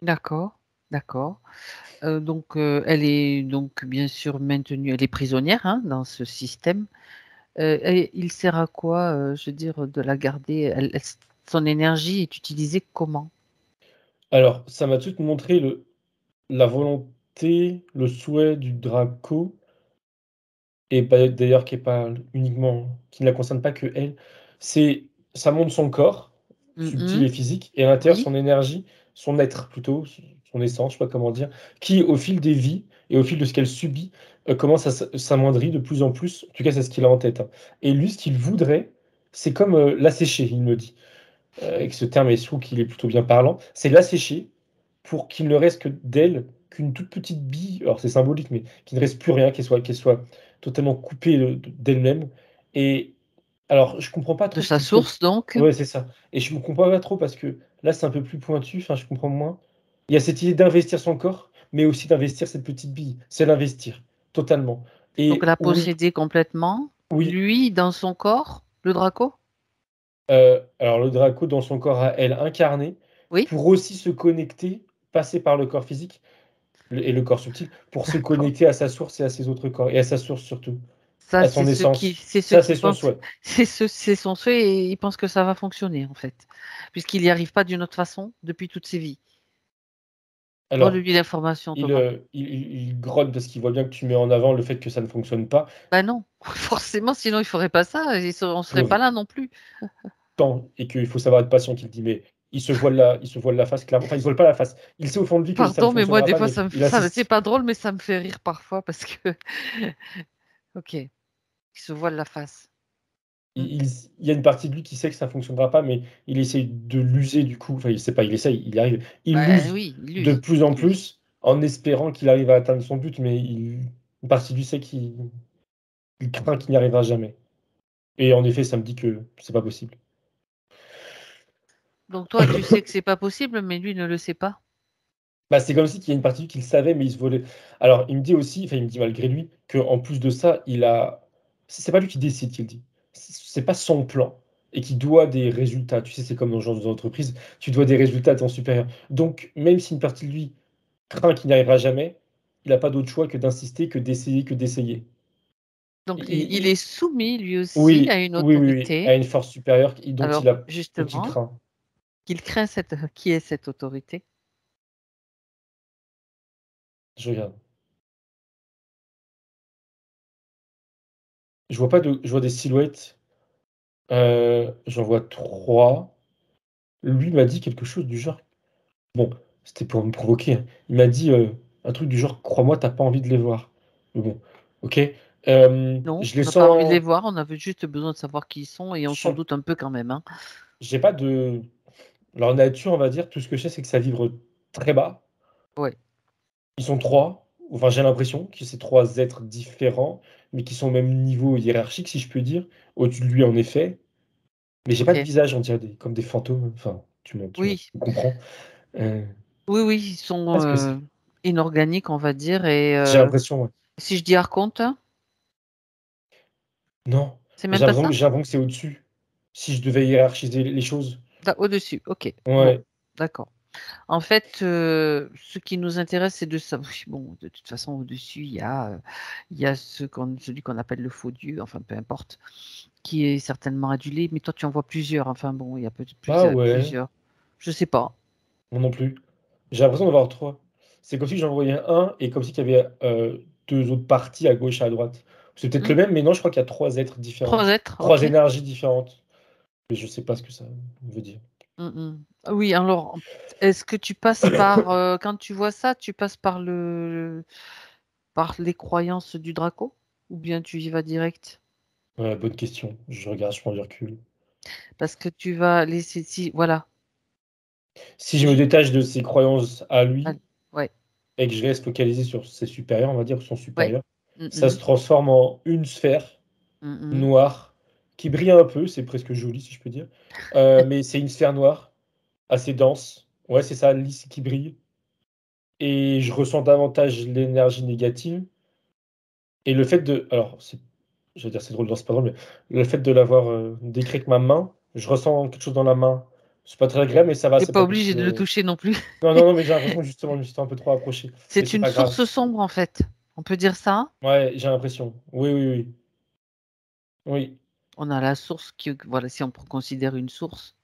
D'accord, d'accord. Donc, elle est donc bien sûr maintenue, elle est prisonnière, hein, dans ce système. Et il sert à quoi, je veux dire, de la garder? Son énergie est utilisée comment? Alors, ça m'a tout montré la volonté, le souhait du Draco, et bah, d'ailleurs qui est pas uniquement, qui ne la concerne pas que elle. C'est, ça montre son corps, subtil Mmh. et physique, et à l'intérieur Oui, son énergie, son être plutôt, son essence, je sais pas comment dire, qui au fil des vies et au fil de ce qu'elle subit, commence à s'amoindrir de plus en plus. En tout cas, c'est ce qu'il a en tête, hein. Et lui, ce qu'il voudrait, c'est comme l'assécher, il me dit. Et que ce terme, je trouve qu'il est plutôt bien parlant, c'est l'assécher pour qu'il ne reste que d'elle qu'une toute petite bille, alors c'est symbolique, mais qu'il ne reste plus rien, qu'elle soit totalement coupée d'elle-même. Et alors, je comprends pas de trop ce sa qu'il souhaite. source donc? Ouais, c'est ça. Et je ne comprends pas trop parce que là, c'est un peu plus pointu, enfin, je comprends moins. Il y a cette idée d'investir son corps, mais aussi d'investir cette petite bille. C'est l'investir, totalement. Donc Et la oui, posséder complètement, oui, lui dans son corps, le Draco? alors le Draco dans son corps à elle incarné, Oui? pour aussi se connecter, passer par le corps physique et le corps subtil, pour se D'accord. connecter à sa source et à ses autres corps, et à sa source surtout, Ça, à son essence. c'est ceux Ça, qui c'est son pensent, souhait. c'est son souhait et ils pensent que ça va fonctionner en fait, puisqu'il n'y arrive pas d'une autre façon depuis toutes ses vies. Alors, Donne-lui l'information, il, Thomas. euh, il, il il grogne parce qu'il voit bien que tu mets en avant le fait que ça ne fonctionne pas, Ben non, forcément, sinon il ferait pas ça, on serait pas pour là non plus. tant, et qu'il faut savoir être patient, qu'il dit, mais il se voile la face, clairement. Enfin, il se voile pas la face. Il sait au fond de lui que ça ne Pardon, mais moi fonctionnera des pas, fois mais il c'est insiste. pas drôle, mais ça me fait rire parfois parce que ok, il se voile la face. Mm. Il y a une partie de lui qui sait que ça ne fonctionnera pas, mais il essaye de l'user du coup. Enfin, il sait pas, il essaye, il y arrive. Il Ben l'use oui, il de use, plus en il use. plus en espérant qu'il arrive à atteindre son but, mais une partie de lui sait il craint qu'il n'y arrivera jamais. Et en effet, ça me dit que c'est pas possible. Donc toi, tu sais que c'est pas possible, mais lui ne le sait pas. Bah, c'est comme si qu'il y a une partie de lui qui le savait, mais il se volait. Alors, il me dit aussi, enfin, il me dit malgré lui, qu'en plus de ça, c'est pas lui qui décide, qu'il dit. C'est pas son plan. Et qui doit des résultats. Tu sais, c'est comme dans le genre d'entreprise, tu dois des résultats à ton supérieur. Donc, même si une partie de lui craint qu'il n'y arrivera jamais, il n'a pas d'autre choix que d'insister, que d'essayer. Donc il est Et- soumis lui aussi à oui, une oui, oui, oui, à autorité. une force supérieure Alors dont il justement, craint. qu'il craint qui est cette autorité. Je regarde. Je vois des silhouettes. J'en vois trois. Lui m'a dit quelque chose du genre. Bon, c'était pour me provoquer, hein. Il m'a dit un truc du genre, crois-moi, t'as pas envie de les voir. Mais bon, ok. Non, Je on les n'a pas envie de les sens. voir, on avait juste besoin de savoir qui ils sont et on s'en doute un peu quand même, hein. J'ai pas de. Leur nature, on va dire, tout ce que je sais, c'est que ça vibre très bas. Ouais, Ils sont trois. Enfin, j'ai l'impression que c'est trois êtres différents, mais qui sont au même niveau hiérarchique, si je peux dire. Au-dessus de lui, en effet. Mais j'ai pas de ok. visage, on dirait comme des fantômes. Enfin, Oui, tu comprends. Euh, oui, oui, ils sont Est-ce que c'est? inorganiques, on va dire, et J'ai l'impression, ouais. Si je dis archonte, Non, c'est même pas ça? j'ai l'impression que c'est au-dessus. Si je devais hiérarchiser les choses. Au-dessus, ok. Bon, Ouais. d'accord. En fait, ce qui nous intéresse, c'est de savoir. Bon, de toute façon, au-dessus, il y a celui qu'on appelle le faux Dieu, enfin peu importe, qui est certainement adulé, mais toi, tu en vois plusieurs. Enfin bon, il y a peut-être Ah ouais, plusieurs. Je sais pas. moi non plus. J'ai l'impression d'en avoir 3. C'est comme si j'en voyais un et comme si il y avait 2 autres parties à gauche et à droite. C'est peut-être le Hmm. même, mais non, je crois qu'il y a 3 êtres différents. 3 êtres, 3 ok. énergies différentes. Mais je sais pas ce que ça veut dire. Oui, alors, est-ce que tu passes par, quand tu vois ça, tu passes par les croyances du Draco? Ou bien tu y vas direct? Ouais, bonne question. Je regarde, je prends du recul. Parce que tu vas laisser, si, voilà. Si je me détache de ses croyances à lui Allez, ouais, et que je reste focalisé sur ses supérieurs, on va dire, son ouais. supérieur, Mm, ça se mm, transforme en une sphère mm, mm. noire qui brille un peu, c'est presque joli si je peux dire. Mais c'est une sphère noire assez dense. Ouais, c'est ça, lisse qui brille. Et je ressens davantage l'énergie négative. Et le fait de. Alors, je vais dire c'est drôle, non, c'est pas drôle, mais le fait de l'avoir décrit avec ma main, je ressens quelque chose dans la main. C'est pas très agréable, mais ça va, T'es c'est pas pas quelque obligé de le chose. toucher non plus. Non, non, non, mais j'ai l'impression que justement, je me suis un peu trop approché. Mais C'est c'est une pas grave. source sombre, en fait. On peut dire ça. Ouais, j'ai l'impression. Oui, oui, oui. Oui. On a la source qui, voilà, si on considère une source,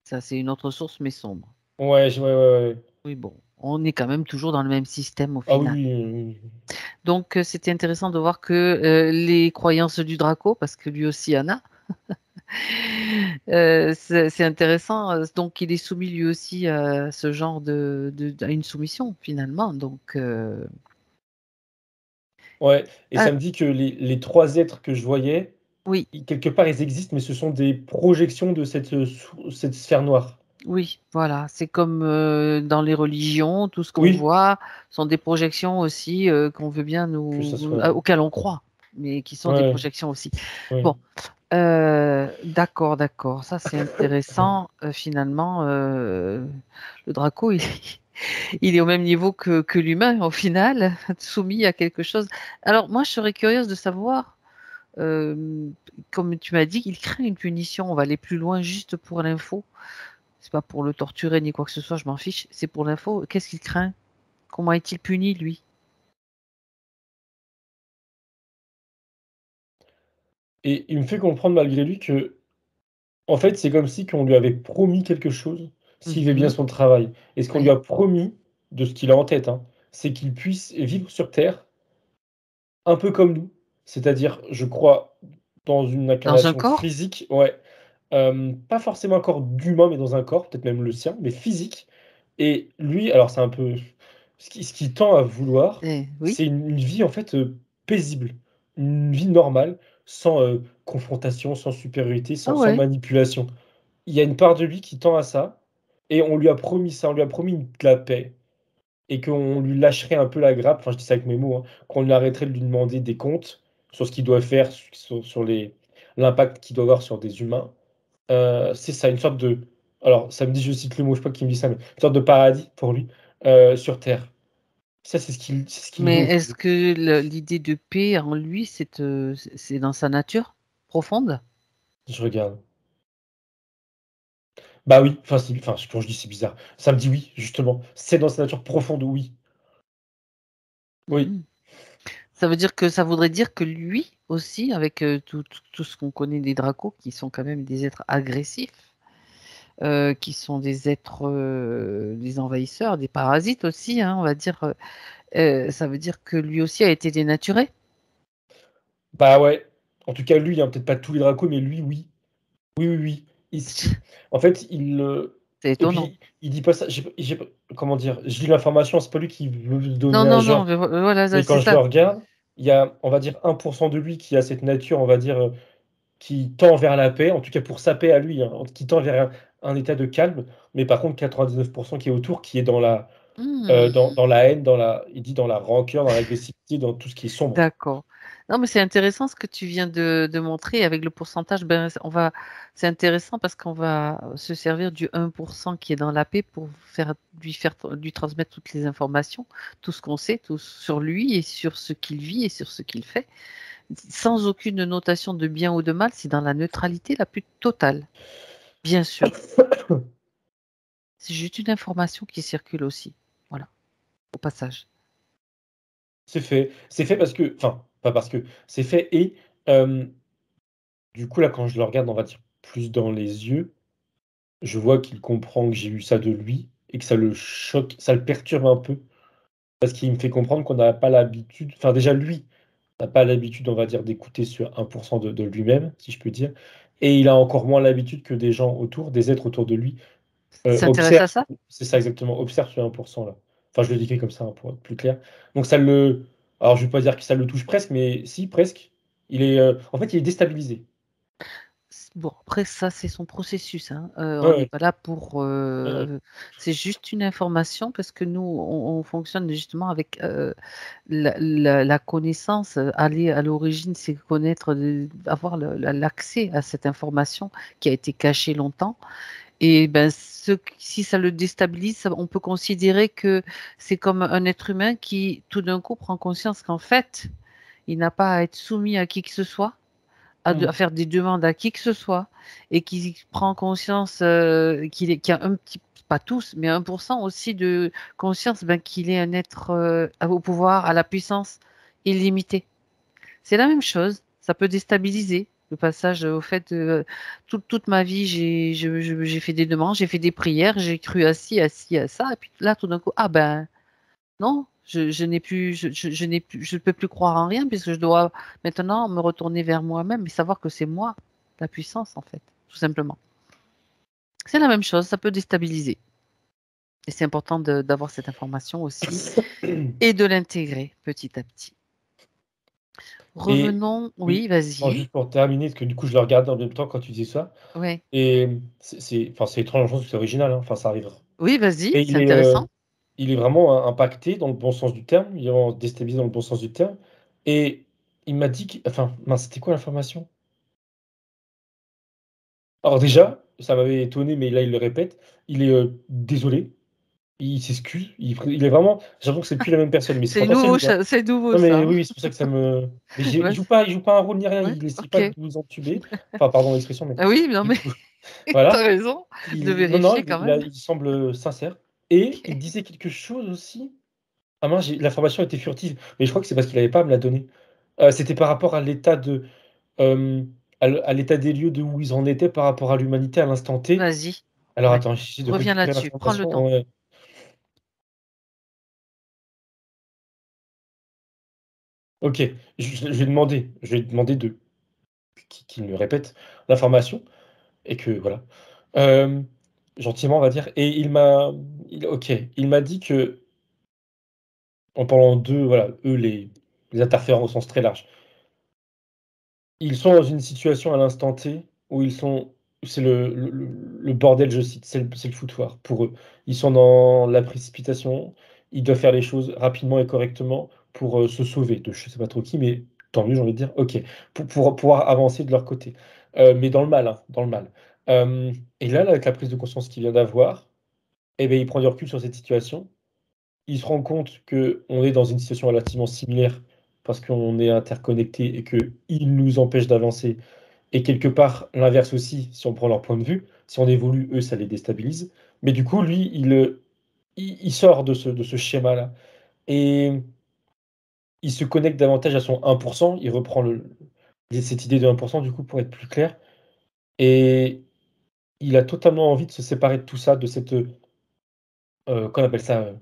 ça c'est une autre source, mais sombre. Ouais, ouais, ouais, ouais. Oui, bon, on est quand même toujours dans le même système au Ah oui, final. oui, oui, oui. Donc, c'était intéressant de voir que les croyances du Draco, parce que lui aussi en a, c'est intéressant. Donc, il est soumis lui aussi à ce genre à une soumission finalement. Donc, Ouais, et ah, ça me dit que les 3 êtres que je voyais, oui, quelque part, ils existent, mais ce sont des projections de cette sphère noire. oui, voilà. C'est comme dans les religions, tout ce qu'on Oui, voit sont des projections aussi qu'on veut bien que ça soit. auxquelles on croit, mais qui sont des Ouais, projections aussi. ouais. Bon, d'accord, d'accord. Ça, c'est intéressant. Finalement, le Draco, il est au même niveau que l'humain, au final, soumis à quelque chose. Alors, moi, je serais curieuse de savoir, euh, comme tu m'as dit, il craint une punition. On va aller plus loin juste pour l'info. C'est pas pour le torturer ni quoi que ce soit, je m'en fiche. C'est pour l'info. Qu'est-ce qu'il craint? Comment est-il puni, lui? Et il me fait comprendre malgré lui que, en fait, c'est comme si qu'on lui avait promis quelque chose s'il fait bien Mhm. son travail. Et ce qu'on lui Oui. a promis, de ce qu'il a en tête, hein, c'est qu'il puisse vivre sur Terre un peu comme nous. C'est-à-dire, je crois, dans une Dans un incarnation corps? physique, ouais, pas forcément un corps d'humain, mais dans un corps, peut-être même le sien, mais physique. Et lui, alors c'est un peu ce qui tend à vouloir, Oui. c'est une vie en fait, paisible, une vie normale, sans, confrontation, sans supériorité, Ah sans ouais. manipulation. Il y a une part de lui qui tend à ça et on lui a promis ça, on lui a promis de la paix et qu'on lui lâcherait un peu la grappe, enfin je dis ça avec mes mots, hein, qu'on lui arrêterait de lui demander des comptes sur ce qu'il doit faire, sur l'impact qu'il doit avoir sur des humains. C'est ça, une sorte de alors ça me dit, je cite le mot, je sais pas qui me dit ça, mais une sorte de paradis pour lui, sur terre. Ça, c'est ce qu'il veut Mais au est-ce final. que l'idée de paix en lui, c'est dans sa nature profonde? Je regarde. Bah oui, enfin quand je dis c'est bizarre, ça me dit oui, justement. C'est dans sa nature profonde, oui. Oui. Mhm. Ça veut dire que ça voudrait dire que lui aussi, avec tout ce qu'on connaît des dracos, qui sont quand même des êtres agressifs, qui sont des êtres, des envahisseurs, des parasites aussi, hein, on va dire, ça veut dire que lui aussi a été dénaturé. Bah ouais. En tout cas, lui, hein, peut-être pas tous les dracos, mais lui, oui. Oui, oui, oui. En fait, C'est et étonnant. puis il dit pas ça, j'ai pas comment dire? Je lis l'information, c'est pas lui qui veut le Non, donner à non, non, genre. mais voilà, Mais c'est quand je le ça. regarde, il y a, on va dire 1 de lui qui a cette nature, on va dire, qui tend vers la paix, en tout cas pour sa paix à lui, hein, qui tend vers un état de calme, mais par contre 99 qui est autour, qui est dans la dans la haine, il dit dans la rancœur, dans l'agressivité, dans tout ce qui est sombre. D'accord. Non, mais c'est intéressant ce que tu viens de montrer avec le pourcentage. Ben, c'est intéressant parce qu'on va se servir du 1% qui est dans la paix pour lui transmettre toutes les informations, tout ce qu'on sait, tout sur lui et sur ce qu'il vit et sur ce qu'il fait, sans aucune notation de bien ou de mal. C'est dans la neutralité la plus totale, bien sûr. C'est juste une information qui circule aussi. Voilà, au passage. C'est fait parce que, enfin, pas parce que, c'est fait et du coup là, quand je le regarde, on va dire plus dans les yeux, je vois qu'il comprend que j'ai eu ça de lui et que ça le choque, ça le perturbe un peu parce qu'il me fait comprendre qu'on n'a pas l'habitude, enfin déjà lui n'a pas l'habitude, on va dire, d'écouter sur 1% de lui-même, si je peux dire, et il a encore moins l'habitude que des gens autour, des êtres autour de lui, S'intéresse observent, à ça? c'est ça exactement, observent ce 1% là. Enfin, je le décris comme ça, hein, pour être plus clair. Donc ça le, alors je vais pas dire que ça le touche presque, mais si, presque. En fait, il est déstabilisé. Bon, après ça, c'est son processus, hein. Ouais, On n'est ouais. pas là pour, Ouais, c'est juste une information parce que nous, on fonctionne justement avec, la connaissance, aller à l'origine, c'est connaître, avoir l'accès à cette information qui a été cachée longtemps et ben, si ça le déstabilise, on peut considérer que c'est comme un être humain qui, tout d'un coup, prend conscience qu'en fait, il n'a pas à être soumis à qui que ce soit, à Mhm. faire des demandes à qui que ce soit et qui prend conscience qu'il y a un petit, pas tous, mais 1% aussi de conscience ben, qu'il est un être au pouvoir, à la puissance illimitée. C'est la même chose, ça peut déstabiliser. Le passage au fait, toute ma vie, j'ai fait des demandes, j'ai fait des prières, j'ai cru à ci, à ça, et puis là, tout d'un coup, ah ben, non, je n'ai plus, je n'ai plus, je ne peux plus croire en rien puisque je dois maintenant me retourner vers moi-même et savoir que c'est moi la puissance en fait, tout simplement. C'est la même chose, ça peut déstabiliser. Et c'est important d'avoir cette information aussi et de l'intégrer petit à petit. Et Revenons, oui, oui, non, vas-y. juste pour terminer, parce que du coup, je le regarde en même temps quand tu dis ça, Oui, et enfin, c'est étrange, je pense que c'est original, hein, enfin, ça arrive. oui, vas-y, Et c'est intéressant. il est vraiment impacté dans le bon sens du terme, il est vraiment déstabilisé dans le bon sens du terme. Et il m'a dit, enfin, mince, c'était quoi l'information? Alors déjà, ça m'avait étonné, mais là, il le répète, il est désolé, il s'excuse, il est vraiment, j'ai l'impression que c'est plus la même personne, mais c'est potentiel. C'est nouveau Non, mais ça. oui, oui, c'est pour ça que ça me. Mais Ouais, il joue pas un rôle ni rien, ouais, il essaie pas ok. de nous entuber. Enfin, pardon l'expression, mais Ah oui, non du mais coup, voilà. t'as raison de Non, non, vérifier quand même. il semble sincère. Et il Ok. disait quelque chose aussi. Ah mince, l'information était furtive, mais je crois que c'est parce qu'il n'avait pas à me la donner. C'était par rapport à l'état de, euh, à l'état des lieux de où ils en étaient par rapport à l'humanité à l'instant T. Vas-y. Alors Ouais. attends, j'essaie de Reviens récupérer là-dessus. Prends le l'information. temps. Ouais. Ok, je vais demander qu'il me répète l'information. Et que voilà. Hem, Gentiment, on va dire et OK, il m'a dit que en parlant d'eux, voilà, eux, les interférents au sens très large. Ils sont dans une situation à l'instant T où ils sont c'est le bordel, je cite, c'est le foutoir pour eux. Ils sont dans la précipitation, ils doivent faire les choses rapidement et correctement pour, se sauver de je sais pas trop qui, mais tant mieux, j'ai envie de dire, OK, pour pouvoir avancer de leur côté. Mais dans le mal, hein, dans le mal. Et là, avec la prise de conscience qu'il vient d'avoir, et beh, il prend du recul sur cette situation. Il se rend compte qu'on est dans une situation relativement similaire parce qu'on est interconnectés et qu'ils nous empêchent d'avancer et quelque part, l'inverse aussi, si on prend leur point de vue. Si on évolue, eux, ça les déstabilise. Mais du coup, lui, il sort de ce schéma-là et il se connecte davantage à son 1%. Il reprend cette idée de 1% du coup, pour être plus clair et il a totalement envie de se séparer de tout ça, de cette, qu'on appelle ça?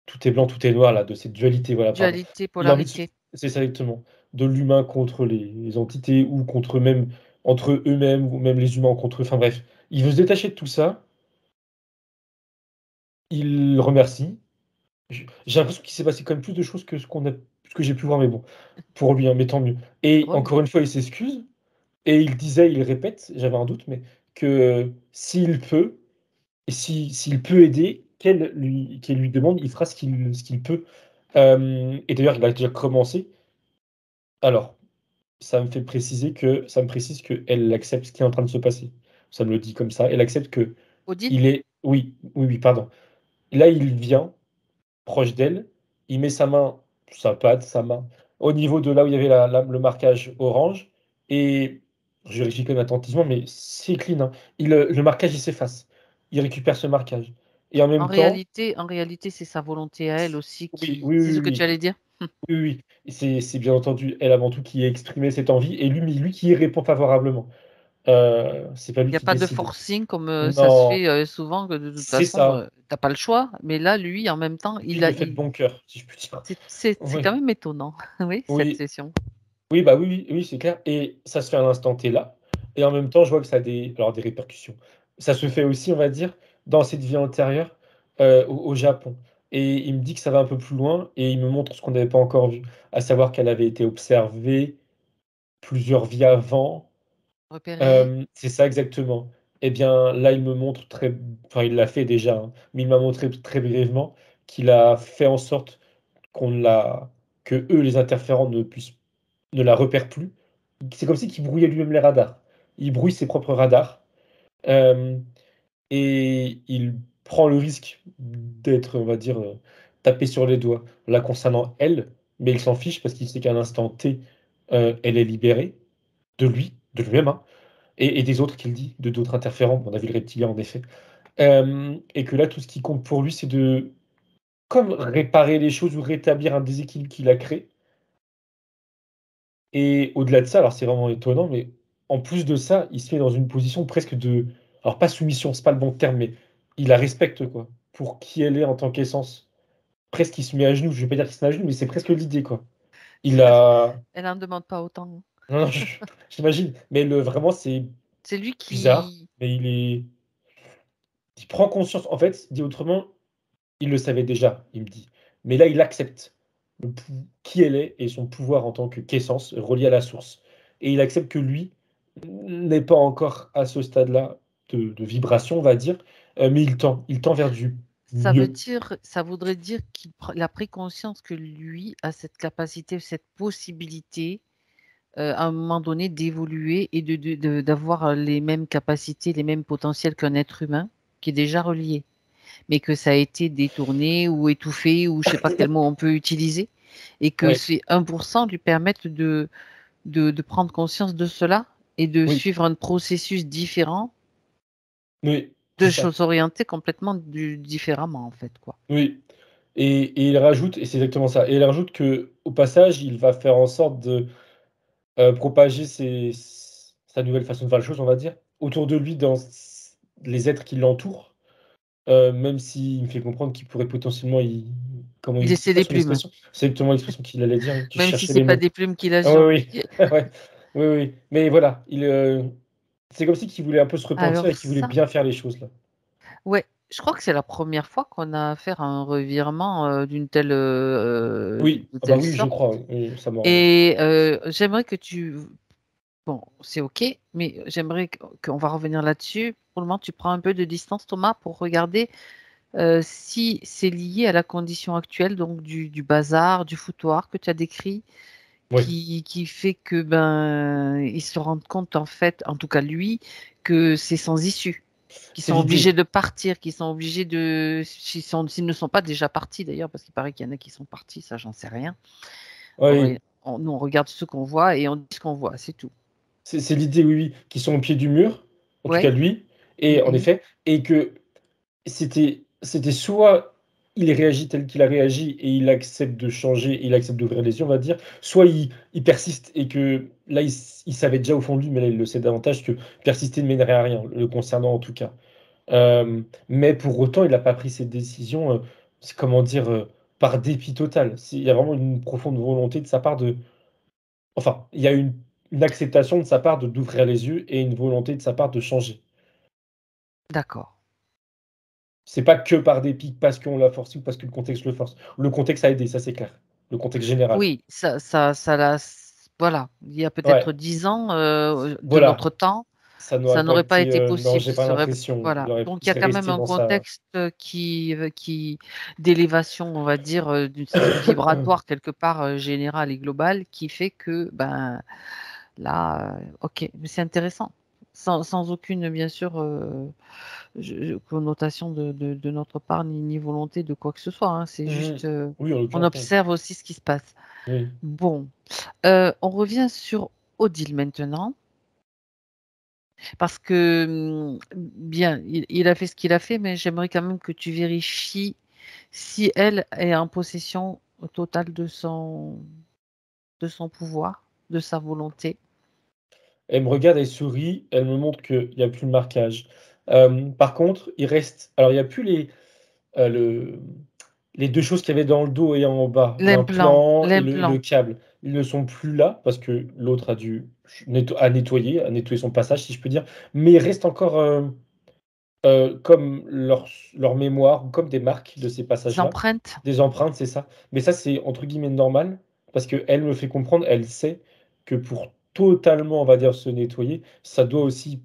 Tout est blanc, tout est noir là, de cette dualité, voilà, pardon. Dualité, Il a envie de se polarité. c'est ça exactement, de l'humain contre les entités ou contre même entre eux-mêmes ou même les humains contre eux, enfin bref. Il veut se détacher de tout ça, il remercie. J'ai l'impression qu'il s'est passé quand même plus de choses que ce que j'ai pu voir, mais bon, pour lui, hein, mais tant mieux. Et Oui, encore une fois, il s'excuse et il disait, il répète, j'avais un doute, mais que s'il peut et s'il peut aider, qu'elle lui demande, il fera ce qu'il peut. Et d'ailleurs, il a déjà commencé. Alors, ça me précise qu'elle accepte ce qui est en train de se passer. Ça me le dit comme ça. Elle accepte que Odile? il est. Oui, oui, oui, pardon. Là, il vient proche d'elle, il met sa patte, sa main, au niveau de là où il y avait le marquage orange, et je vérifie quand même attentivement, mais c'est clean, hein. Le marquage, il s'efface. Il récupère ce marquage. Et en même temps, En réalité, c'est sa volonté à elle aussi oui, qui. oui, C'est oui, ce que tu oui, allais dire? oui, oui. Et c'est bien entendu elle avant tout qui a exprimé cette envie, et lui qui y répond favorablement. C'est pas Il lui n'y a qui pas de décide. forcing comme ça se Non, fait souvent, que de toute c'est façon, ça. t'as pas le choix. Mais là, lui, en même temps, Lui, il le fait de bon cœur, si je puis dire. c'est Oui, quand même étonnant, oui, cette oui. session. Oui, bah, oui, oui, oui, c'est clair et ça se fait à l'instant T là et en même temps, je vois que ça a des répercussions. Ça se fait aussi, on va dire, dans cette vie antérieure, au Japon et il me dit que ça va un peu plus loin et il me montre ce qu'on n'avait pas encore vu, à savoir qu'elle avait été observée plusieurs vies avant. Repéré, C'est ça exactement. Eh bien, là, il me montre enfin, il l'a fait déjà, hein, mais il m'a montré très brièvement qu'il a fait en sorte qu'on la que eux, les interférents, ne la repèrent plus. C'est comme si qu'il brouillait lui-même les radars. Il brouille ses propres radars, hem et il prend le risque d'être, on va dire, tapé sur les doigts, là, concernant elle, mais il s'en fiche parce qu'il sait qu'à l'instant T, elle est libérée de lui-même, hein, et des autres qu'il dit, de d'autres interférents. On a vu le reptilien, en effet, et que là, tout ce qui compte pour lui, c'est de comme réparer les choses ou rétablir un déséquilibre qu'il a créé. Et au-delà de ça, alors c'est vraiment étonnant, mais en plus de ça, il se met dans une position presque de alors pas soumission, c'est pas le bon terme, mais il la respecte, quoi, pour qui elle est en tant qu'essence. Presque il se met à genoux, je vais pas dire qu'il se met à genoux, mais c'est presque l'idée, quoi. Il a elle en demande pas autant. non, non, j'imagine, mais vraiment, c'est C'est lui bizarre, qui mais il prend conscience en fait, dit autrement, il le savait déjà, il me dit, mais là, il accepte qui elle est et son pouvoir en tant qu'essence reliée à la source. Et il accepte que lui n'est pas encore à ce stade-là de vibration, on va dire, mais il tend vers du mieux. ça voudrait dire qu'il a pris conscience que lui a cette capacité, cette possibilité, à un moment donné, d'évoluer et d'avoir les mêmes capacités, les mêmes potentiels qu'un être humain qui est déjà relié, mais que ça a été détourné ou étouffé ou je sais pas quel mot on peut utiliser, et que Ouais, ces 1% lui permettent de prendre conscience de cela et de oui, suivre un processus différent, oui, c'est de ça, choses orientées complètement différemment en fait, quoi. oui. Et il rajoute, et c'est exactement ça, et il rajoute que au passage, il va faire en sorte de propager sa nouvelle façon de voir les choses, on va dire, autour de lui dans les êtres qui l'entourent. Même s'il me fait comprendre qu'il pourrait potentiellement comment Il c'est essaie quoi des son plumes, expression? C'est exactement l'expression qu'il allait dire, que je même si cherchais c'est les pas mots. des plumes qu'il a Ah oui, surpris. oui, ouais, oui, oui, mais voilà, c'est comme si qu'il voulait un peu se repentir et Alors qu'il voulait ça, bien faire les choses là. ouais, je crois que c'est la première fois qu'on a affaire à un revirement Oui, de ah bah telle oui, je sorte. crois, oui, ça m'en Et j'aimerais que tu... Bon, c'est OK, mais j'aimerais qu'on va revenir là-dessus. Pour le moment, tu prends un peu de distance, Thomas, pour regarder si c'est lié à la condition actuelle, donc du bazar, du foutoir que tu as décrit, oui, qui fait que ben ils se rendent compte, en fait, en tout cas lui, que c'est sans issue, qu'ils c'est sont obligés l'idée. de partir, qu'ils sont obligés de... s'ils ne sont pas déjà partis d'ailleurs, parce qu'il paraît qu'il y en a qui sont partis, ça j'en sais rien. Oui, Nous, on regarde ce qu'on voit et on dit ce qu'on voit, c'est tout. c'est l'idée, oui, oui, qui sont au pied du mur, en tout cas Ouais. lui, Mm, et en mm. effet, et que c'était soit il réagit tel qu'il a réagi et il accepte de changer, il accepte d'ouvrir les yeux, on va dire, soit il persiste et que là, il savait déjà au fond de lui, mais là, il le sait davantage, que persister ne mènerait à rien, le concernant en tout cas. Mais pour autant, il n'a pas pris cette décision, c'est comment dire, par dépit total. Il y a vraiment une profonde volonté de sa part de... Enfin, il y a une acceptation de sa part d'ouvrir les yeux et une volonté de sa part de changer. D'accord. C'est pas que par dépit, parce qu'on l'a forcé ou parce que le contexte le force. Le contexte a aidé, ça c'est clair. Le contexte général. Oui, voilà. Il y a peut-être Ouais, 10 ans de voilà, notre temps, Ça ça n'aurait pas été non, possible. j'ai pas Ça aurait l'impression. voilà. Donc il y a serait quand même resté un dans sa. contexte, qui d'élévation, on va dire, d'une vibratoire quelque part, général et global qui fait que, ben, là, OK, mais c'est intéressant. Sans aucune, bien sûr, connotation de notre part, ni volonté de quoi que ce soit, hein. C'est juste, Oui, en on l'occurrence, non. observe aussi ce qui se passe. Oui. Bon, on revient sur Odile maintenant. Parce que, bien, il a fait ce qu'il a fait, mais j'aimerais quand même que tu vérifies si elle est en possession totale de son pouvoir, de sa volonté. Elle me regarde, elle sourit, elle me montre qu'il y a plus de marquage. Par contre, il reste alors il y a plus le les 2 choses qu'il y avait dans le dos et en bas, l'implant et le L'implant, câble. Ils ne sont plus là parce que l'autre a dû nettoyer son passage, si je peux dire. Mais il reste encore, comme leur mémoire ou comme des marques de ces des passages-là. empreintes. Des empreintes, c'est ça. Mais ça, c'est entre guillemets «normal» parce qu'elle me fait comprendre, elle sait que pour totalement, on va dire, se nettoyer, ça doit aussi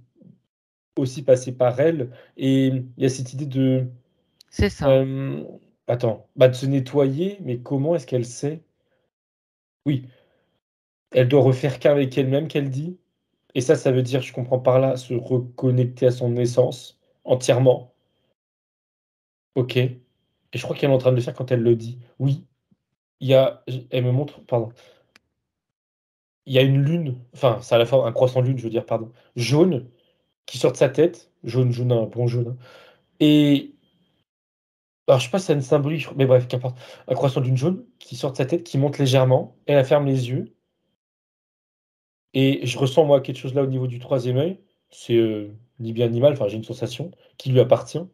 passer par elle et il y a cette idée de, C'est ça. hem, attends, bah, de se nettoyer, mais comment est-ce qu'elle sait? Oui, elle doit refaire qu'avec elle-même, qu'elle dit et ça veut dire, je comprends par là, se reconnecter à son essence entièrement. OK et je crois qu'elle est en train de le faire quand elle le dit. Oui, il y a j elle me montre pardon, il y a une lune, enfin, c'est à la fois un croissant lune, je veux dire, pardon, jaune qui sort de sa tête, jaune, un bon jaune, hein et alors je sais pas si ça a une symbolique, mais bref, qu'importe. Un croissant lune jaune qui sort de sa tête, qui monte légèrement, elle ferme les yeux et je ressens moi quelque chose là au niveau du troisième œil, c'est, ni bien ni mal, enfin j'ai une sensation qui lui appartient.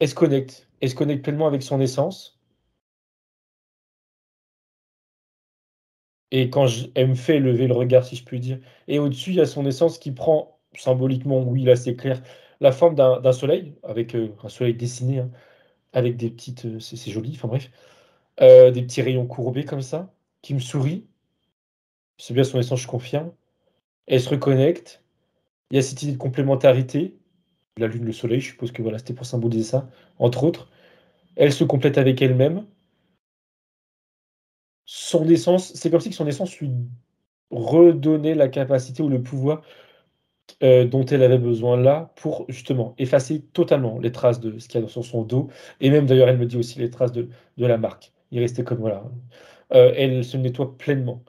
Elle se connecte pleinement avec son essence et quand elle me fait lever le regard, si je puis dire et au-dessus, il y a son essence qui prend symboliquement, oui, là, c'est clair, la forme d'un soleil avec, un soleil dessiné, hein, avec des petites, c'est joli, enfin bref, des petits rayons courbés comme ça, qui me sourit. C'est bien son essence, je confirme. Elle se reconnecte. Il y a cette idée de complémentarité, la lune, le soleil, je suppose que voilà, c'était pour symboliser ça, entre autres. Elle se complète avec elle-même. Son essence, c'est comme si que son essence lui redonnait la capacité ou le pouvoir, dont elle avait besoin là, pour justement effacer totalement les traces de ce qu'il y a sur son dos et même d'ailleurs, elle me dit aussi les traces de la marque. Il restait comme voilà, elle se nettoie pleinement.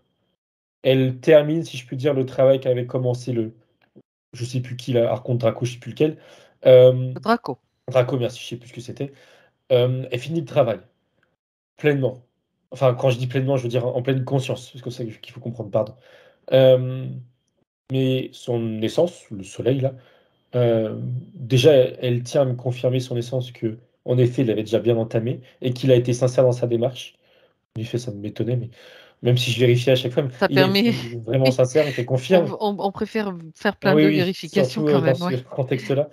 Elle termine, si je puis dire, le travail qu'avait commencé je sais plus qui là, Archonte Draco, je sais plus lequel. Draco. Draco, merci, je sais plus ce que c'était. Elle finit le travail, pleinement. Enfin, quand je dis pleinement, je veux dire en pleine conscience, parce que c'est ça qu'il faut comprendre, pardon. Hem, mais son essence, le soleil là, déjà elle tient à me confirmer son essence qu'en effet, il l'avait déjà bien entamé et qu'il a été sincère dans sa démarche. En effet, ça m'étonnait, mais même si je vérifiais à chaque fois, Ça il a permet été vraiment sincère et qu'elle confirme. on préfère faire plein Oui, de oui, vérifications surtout, quand dans même, ce ouais. contexte-là.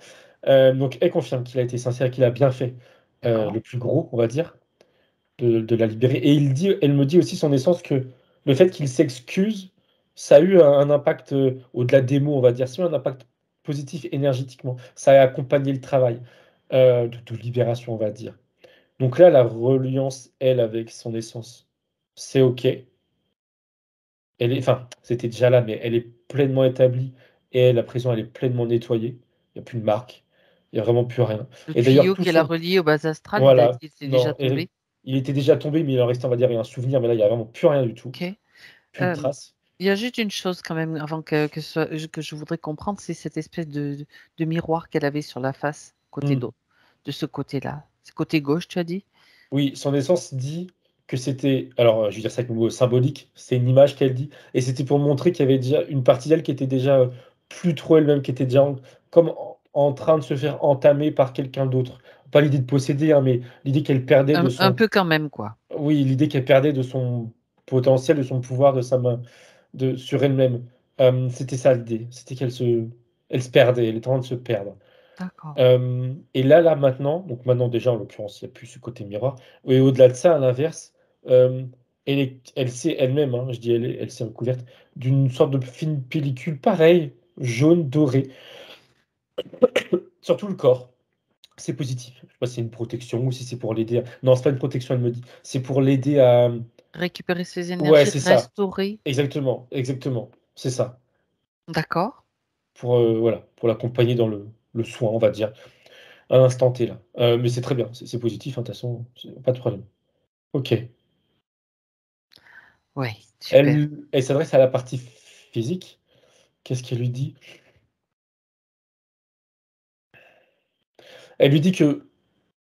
Donc elle confirme qu'il a été sincère, qu'il a bien fait, D'accord. le plus gros, on va dire, de la libérer et elle me dit aussi son essence que le fait qu'il s'excuse, ça a eu un impact, au-delà des mots, on va dire, ça a eu un impact positif énergétiquement. Ça a accompagné le travail, de libération, on va dire. Donc là, la reliance, elle, avec son essence, c'est OK. Elle est enfin, c'était déjà là, mais elle est pleinement établie et elle, à présent, elle est pleinement nettoyée. Il y a plus de marque, il y a vraiment plus rien Le et d'ailleurs tuyau tout qu'elle a son relié aux bases astrales, voilà, il était déjà non et tombé. il était déjà tombé, mais il en restait, on va dire, un souvenir, mais là, il y a vraiment plus rien du tout, OK. plus de traces. Il y a juste une chose quand même avant que je voudrais comprendre, c'est cette espèce de miroir qu'elle avait sur la face, côté Mmh. dos, de ce côté-là. C'est côté gauche, tu as dit? Oui, son essence dit que c'était alors, je vais dire ça avec mes mots symboliques, c'est une image qu'elle dit et c'était pour montrer qu'il y avait déjà une partie d'elle qui était déjà, plus trop elle-même, qui était déjà comme en train de se faire entamer par quelqu'un d'autre. Pas l'idée de posséder, hein, mais l'idée qu'elle perdait de Un son peu quand même, quoi. oui, l'idée qu'elle perdait de son potentiel, de son pouvoir, de sa main, sur elle-même. C'était ça l'idée, c'était elle se perdait, elle était en train de se perdre. D'accord. Et là maintenant, donc maintenant déjà en l'occurrence, il y a plus ce côté miroir et au-delà de ça, à l'inverse, hem, elle s'est elle-même, hein, je dis elle s'est recouverte d'une sorte de fine pellicule pareille, jaune, dorée, sur tout le corps. C'est positif. Je sais pas si c'est une protection ou si c'est pour l'aider. Non, c'est pas une protection, elle me dit. C'est pour l'aider à. Récupérer ses Ouais, énergies, c'est ça. restaurer. Exactement, exactement. C'est ça. D'accord. Pour voilà, pour l'accompagner dans le soin, on va dire, à l'instant T là. Mais c'est très bien, c'est positif, hein, de toute façon, pas de problème. Ok. Oui, super. Elle s'adresse à la partie physique. Qu'est-ce qu'elle lui dit? Elle lui dit que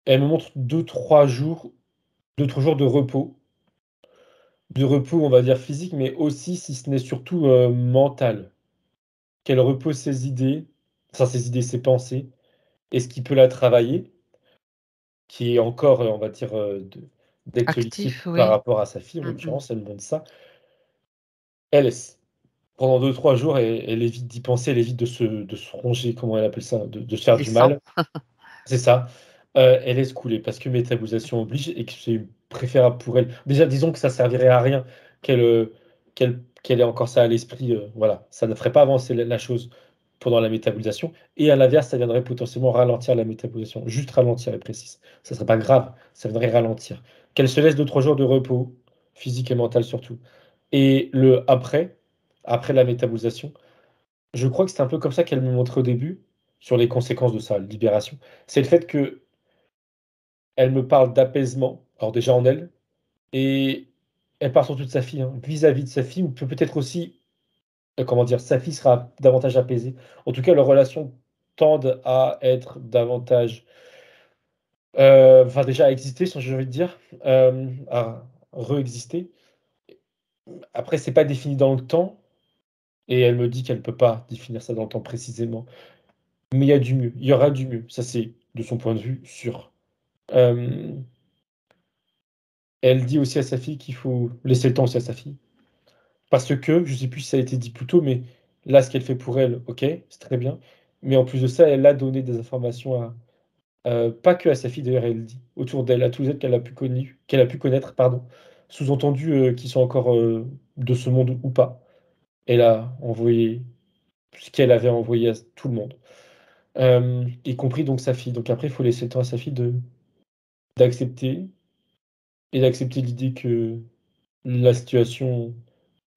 elle me montre 2-3 jours de repos, on va dire physique, mais aussi, si ce n'est surtout mental. Qu'elle repose ses idées, enfin ses idées, ses pensées, et ce qui peut la travailler, qui est encore, on va dire, d'être liquide Actif, par oui. rapport à sa fille, en Mm, mm. l'occurrence, elle me montre ça. Elle, pendant 2-3 jours, elle évite d'y penser, elle évite de se ronger, comment elle appelle ça, de se faire Les du sangs. mal. C'est ça. Elle laisse couler parce que métabolisation oblige et que c'est préférable pour elle. Déjà, disons que ça servirait à rien qu'elle qu'elle ait encore ça à l'esprit. Voilà, ça ne ferait pas avancer la chose pendant la métabolisation. Et à l'inverse, ça viendrait potentiellement ralentir la métabolisation. Juste ralentir, elle précise. Ça ne serait pas grave, ça viendrait ralentir. Qu'elle se laisse 2-3 jours de repos, physique et mental surtout. Et après la métabolisation, je crois que c'est un peu comme ça qu'elle me montrait au début sur les conséquences de sa libération. C'est le fait que elle me parle d'apaisement, alors déjà en elle, et elle parle surtout de sa fille, hein, vis-à-vis de sa fille, ou peut-être aussi, comment dire, sa fille sera davantage apaisée. En tout cas, leurs relations tendent à être davantage, enfin déjà à exister, si j'ai envie de dire, à réexister. Après, c'est pas défini dans le temps, et elle me dit qu'elle peut pas définir ça dans le temps précisément, mais il y a du mieux, il y aura du mieux. Ça, c'est de son point de vue sûr. Hem, Elle dit aussi à sa fille qu'il faut laisser le temps aussi à sa fille. Parce que, je sais plus si ça a été dit plus tôt, mais là, ce qu'elle fait pour elle, OK, c'est très bien. Mais en plus de ça, elle a donné des informations à, pas que à sa fille d'ailleurs, elle dit, autour d'elle, à tous les autres qu'elle a pu connaître, pardon. Sous-entendu, qui sont encore, de ce monde ou pas. Elle a envoyé ce qu'elle avait envoyé à tout le monde, y compris donc sa fille. Donc après, il faut laisser le temps à sa fille de d'accepter et d'accepter l'idée que la situation,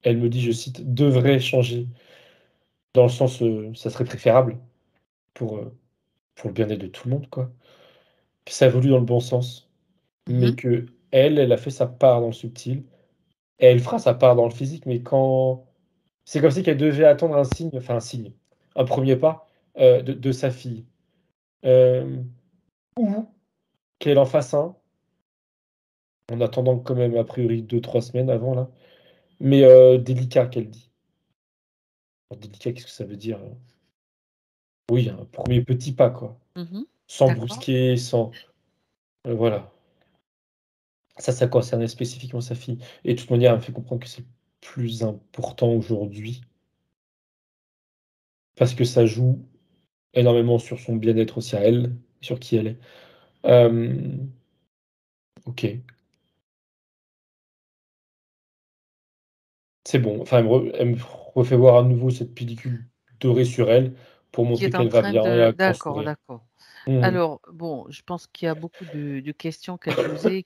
elle me dit, je cite: «devrait changer». Dans le sens, ça serait préférable pour, pour le bien-être de tout le monde, quoi. Que ça évolue dans le bon sens, mais Mhm. qu'elle, elle a fait sa part dans le subtil et elle fera sa part dans le physique, mais quand c'est comme si qu'elle devait attendre un signe, enfin un signe, un premier pas, de sa fille, hem, ou qu'elle en fasse un, en attendant quand même a priori 2-3 semaines avant là, mais délicat qu'elle dit. Alors délicat, qu'est-ce que ça veut dire? Oui, un premier petit pas, quoi. Mhm. Sans D'accord. brusquer, sans voilà. Ça concernait spécifiquement sa fille et de toute manière, elle me fait comprendre que c'est plus important aujourd'hui parce que ça joue énormément sur son bien-être aussi à elle, sur qui elle est. Hem, OK, c'est bon. Enfin, elle me refait voir à nouveau cette pellicule dorée sur elle pour Qui montrer est en qu'elle va train bien et à de. grand D'accord, sourire. d'accord. Mmh. Alors, bon, je pense qu'il y a beaucoup de questions qu'elle posait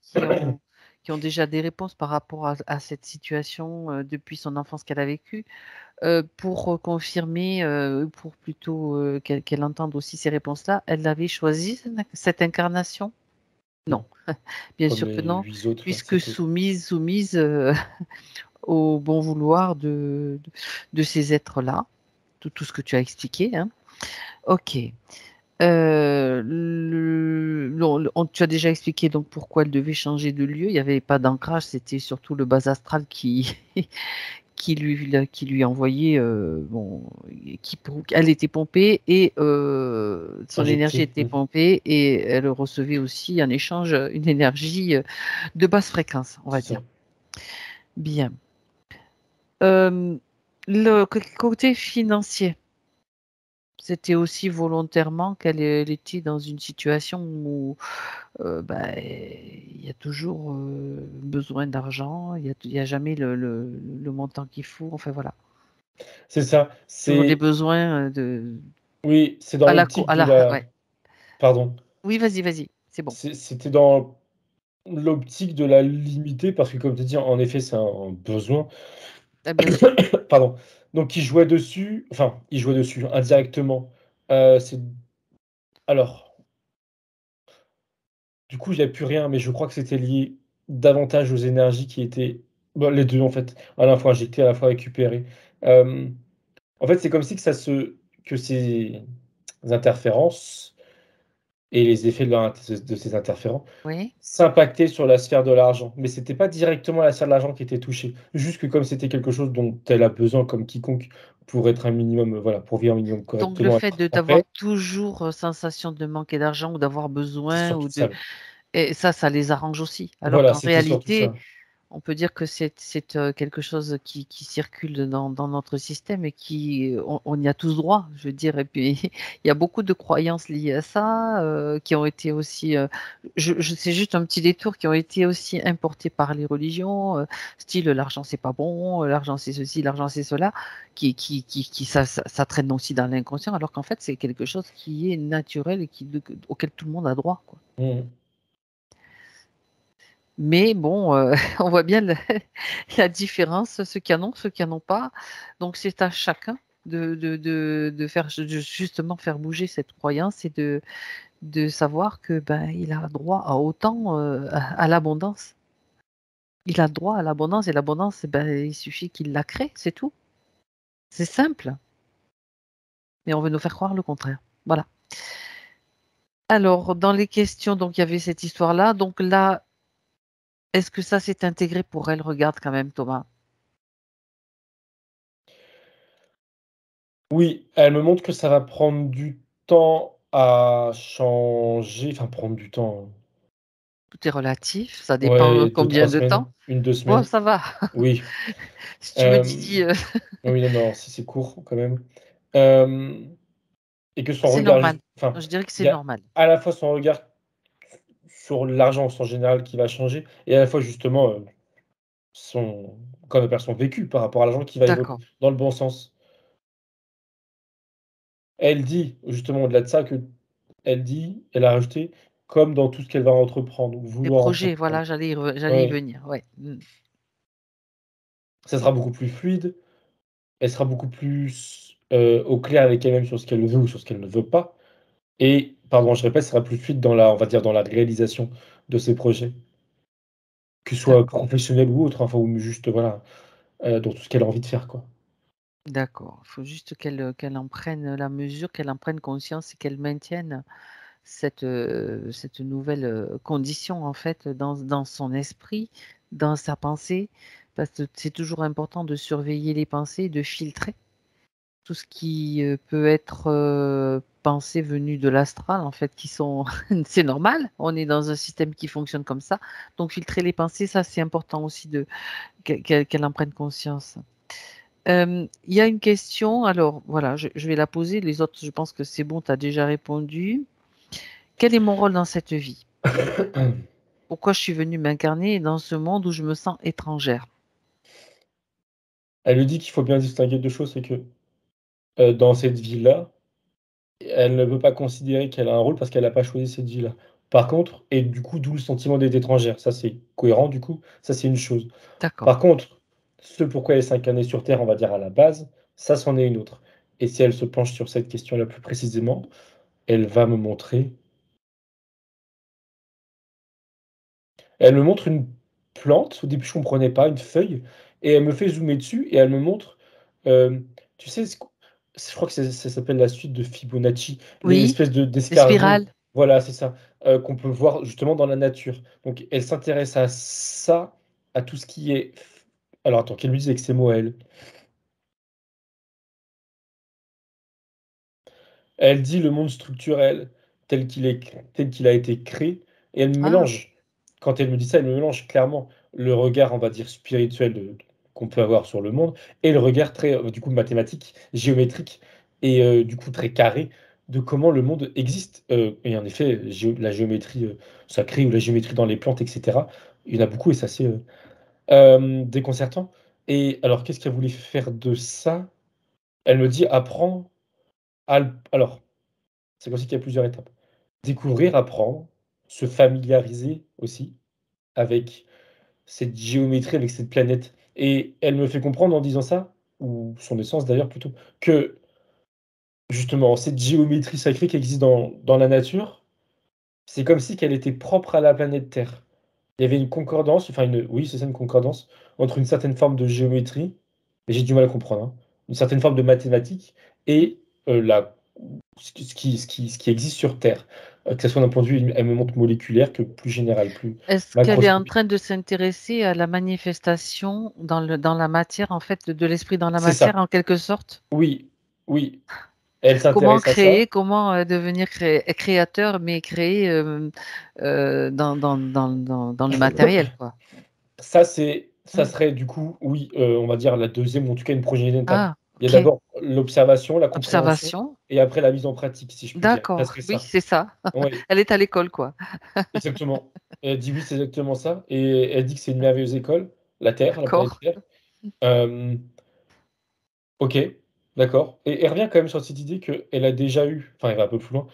qui ont déjà des réponses par rapport à cette situation depuis son enfance qu'elle a vécue. Pour confirmer, pour plutôt qu'elle entende aussi ces réponses-là, elle avait choisi cette incarnation? Non, Non, bien comme sûr que les non, 8 autres, puisque c'était soumise au bon vouloir de ces êtres-là, tout ce que tu as expliqué, hein. Ok. Tu as déjà expliqué donc pourquoi elle devait changer de lieu. Il n'y avait pas d'ancrage, c'était surtout le bas astral qui lui envoyait, bon, elle était pompée et son énergie injecté. était Mmh. pompée et elle recevait aussi en échange une énergie de basse fréquence, on va C'est dire. ça. Bien. Le côté financier. C'était aussi volontairement qu'elle était dans une situation où il y a toujours besoin d'argent, il y a jamais le montant qu'il faut, enfin voilà. C'est ça. Toujours des C'est besoins oui, c'est dans à l'optique à de la, la. ouais. Pardon. Oui, vas-y, c'est bon. C'était dans l'optique de la limiter parce que, comme tu dis, en effet, c'est un besoin. Ah, bien sûr. Pardon. Donc, il jouait dessus, enfin, il jouait dessus indirectement. C'est alors, du coup, il y a plus rien, mais je crois que c'était lié davantage aux énergies qui étaient les 2 en fait, à la fois injectées, à la fois récupérées. Hem, En fait, c'est comme si que ces interférences et les effets de ces interférents Oui. s'impactaient sur la sphère de l'argent. Mais c'était pas directement la sphère de l'argent qui était touchée. Juste que comme c'était quelque chose dont elle a besoin comme quiconque pour être un minimum, voilà, pour vivre un minimum Donc le correctement, fait être en d'avoir paix, toujours sensation de manquer d'argent ou d'avoir c'est besoin surtout ou de ça. et ça les arrange aussi. Alors Voilà, qu'en c'était surtout réalité, ça. on peut dire que c'est quelque chose qui circule dans notre système et qui on y a tous droit, je veux dire. Et puis il y a beaucoup de croyances liées à ça qui ont été aussi, je c'est juste un petit détour, qui ont été aussi importés par les religions, style l'argent c'est pas bon, l'argent c'est ceci, l'argent c'est cela, qui ça traîne aussi dans l'inconscient, alors qu'en fait c'est quelque chose qui est naturel et auquel tout le monde a droit, quoi. Mmh. Mais bon, on voit bien la différence, ceux qui en ont, ceux qui en ont pas. Donc c'est à chacun de faire justement faire bouger cette croyance et de savoir que, ben, il a droit à autant, à l'abondance. Il a droit à l'abondance et l'abondance, ben, il suffit qu'il la crée, c'est tout. C'est simple, mais on veut nous faire croire le contraire. Voilà. Alors dans les questions, donc il y avait cette histoire-là, donc là, est-ce que ça s'est intégré pour elle? Regarde quand même, Thomas. Oui, elle me montre que ça va prendre du temps à changer, enfin prendre du temps, Tout est relatif, ça dépend, ouais, deux combien trois de semaines, temps. 1-2 Bon, semaines. ça va. Oui, Si tu me hem, dis, oui, non, non, si c'est court quand même. Hem Et que son c'est regard normal. juste enfin, Je dirais que c'est il y a normal. à la fois son regard sur l'argent en sens général qui va changer et à la fois justement, son qu'on appelle son vécu par rapport à l'argent qui va évoluer D'accord. dans le bon sens. Elle dit justement au-delà de ça elle a rajouté: «Comme dans tout ce qu'elle va entreprendre ou Les vouloir projets, entreprendre». voilà, j'allais y Oui, venir, ouais. Mmh. ça sera beaucoup plus fluide, elle sera beaucoup plus, au clair avec elle-même sur ce qu'elle veut ou sur ce qu'elle ne veut pas et pardon, je répète, ça sera plus fluide dans la on va dire dans la réalisation de ses projets. Que ce soit D'accord, professionnel ou autre, hein, enfin ou juste voilà, dans tout ce qu'elle a envie de faire, quoi. d'accord. Il faut juste qu'elle en prenne la mesure, qu'elle en prenne conscience et qu'elle maintienne cette nouvelle, condition, en fait, dans son esprit, dans sa pensée. Parce que c'est toujours important de surveiller les pensées, de filtrer. Tout ce qui, peut être, pensées venues de l'astral, en fait, qui sont c'est normal, on est dans un système qui fonctionne comme ça, donc filtrer les pensées, ça, c'est important aussi de qu'elle en prenne conscience. Il y a une question, alors voilà, je vais la poser, les autres, je pense que c'est bon, tu as déjà répondu. Quel est mon rôle dans cette vie? Pourquoi je suis venue m'incarner dans ce monde où je me sens étrangère? Elle lui dit qu'il faut bien distinguer 2 choses, c'est que, dans cette vie-là, elle ne peut pas considérer qu'elle a un rôle parce qu'elle a pas choisi cette vie-là. Par contre et du coup, d'où le sentiment d'être étrangère. Ça, c'est cohérent du coup, ça, c'est une chose. D'accord, Par contre, ce pourquoi elle s'est incarnée sur terre, on va dire à la base, ça, c'en est une autre et si elle se penche sur cette question-là plus précisément, elle va me montrer. Elle me montre une plante, au début je comprenais pas, une feuille et elle me fait zoomer dessus et elle me montre, tu sais ce qu'on je crois que ça s'appelle la suite de Fibonacci, oui, l'espèce de les d'escargot, spirales. voilà, c'est ça, qu'on peut voir justement dans la nature. Donc elle s'intéresse à ça, à tout ce qui est f alors attends, qu'elle me dise avec ses mots à elle. Elle dit le monde structurel tel qu'il a été créé et elle me Ah, mélange. Quand elle me dit ça, elle me mélange clairement le regard, on va dire, spirituel de qu'on peut avoir sur le monde et le regard très, du coup mathématique, géométrique et du coup très carré de comment le monde existe. Et en effet, la géométrie sacrée ou la géométrie dans les plantes, etc. Il y en a beaucoup et c'est assez déconcertant. Et alors, qu'est-ce qu'elle voulait faire de ça? Elle me dit apprends alors, c'est comme ça qu'il y a plusieurs étapes. Découvrir, apprendre, se familiariser aussi avec cette géométrie, avec cette planète. Et elle me fait comprendre en disant ça, ou son essence d'ailleurs plutôt, que justement cette géométrie sacrée qui existe dans la nature, c'est comme si qu'elle était propre à la planète Terre. Il y avait une concordance, enfin oui, c'est ça une concordance, entre une certaine forme de géométrie, et j'ai du mal à comprendre, hein, une certaine forme de mathématiques et la ce qui existe sur Terre, que ça soit d'un point de vue, elle me montre moléculaire, que plus général, plus Est-ce qu'elle est en macroscopique. train de s'intéresser à la manifestation dans la matière, en fait, de l'esprit dans la C'est ça. matière, en quelque sorte? Oui, oui, elle Comment s'intéresse à ça. créer, comment, devenir créateur, mais créer, dans le matériel, quoi? Ça Mmh. serait du coup, oui, on va dire la deuxième ou en tout cas une prochaine étape. Ah, Il y a OK. d'abord l'observation, la compréhension Observation. et après la mise en pratique, si je puis dire. Ça D'accord, serait oui, ça. c'est ça. Oui, Elle est à l'école, quoi. exactement. Et elle dit: «Oui, c'est exactement ça» et elle dit que c'est une merveilleuse école, la Terre, la planète D'accord. Terre. Hem, OK, d'accord et elle revient quand même sur cette idée qu'elle a déjà eu enfin, elle va un peu plus loin,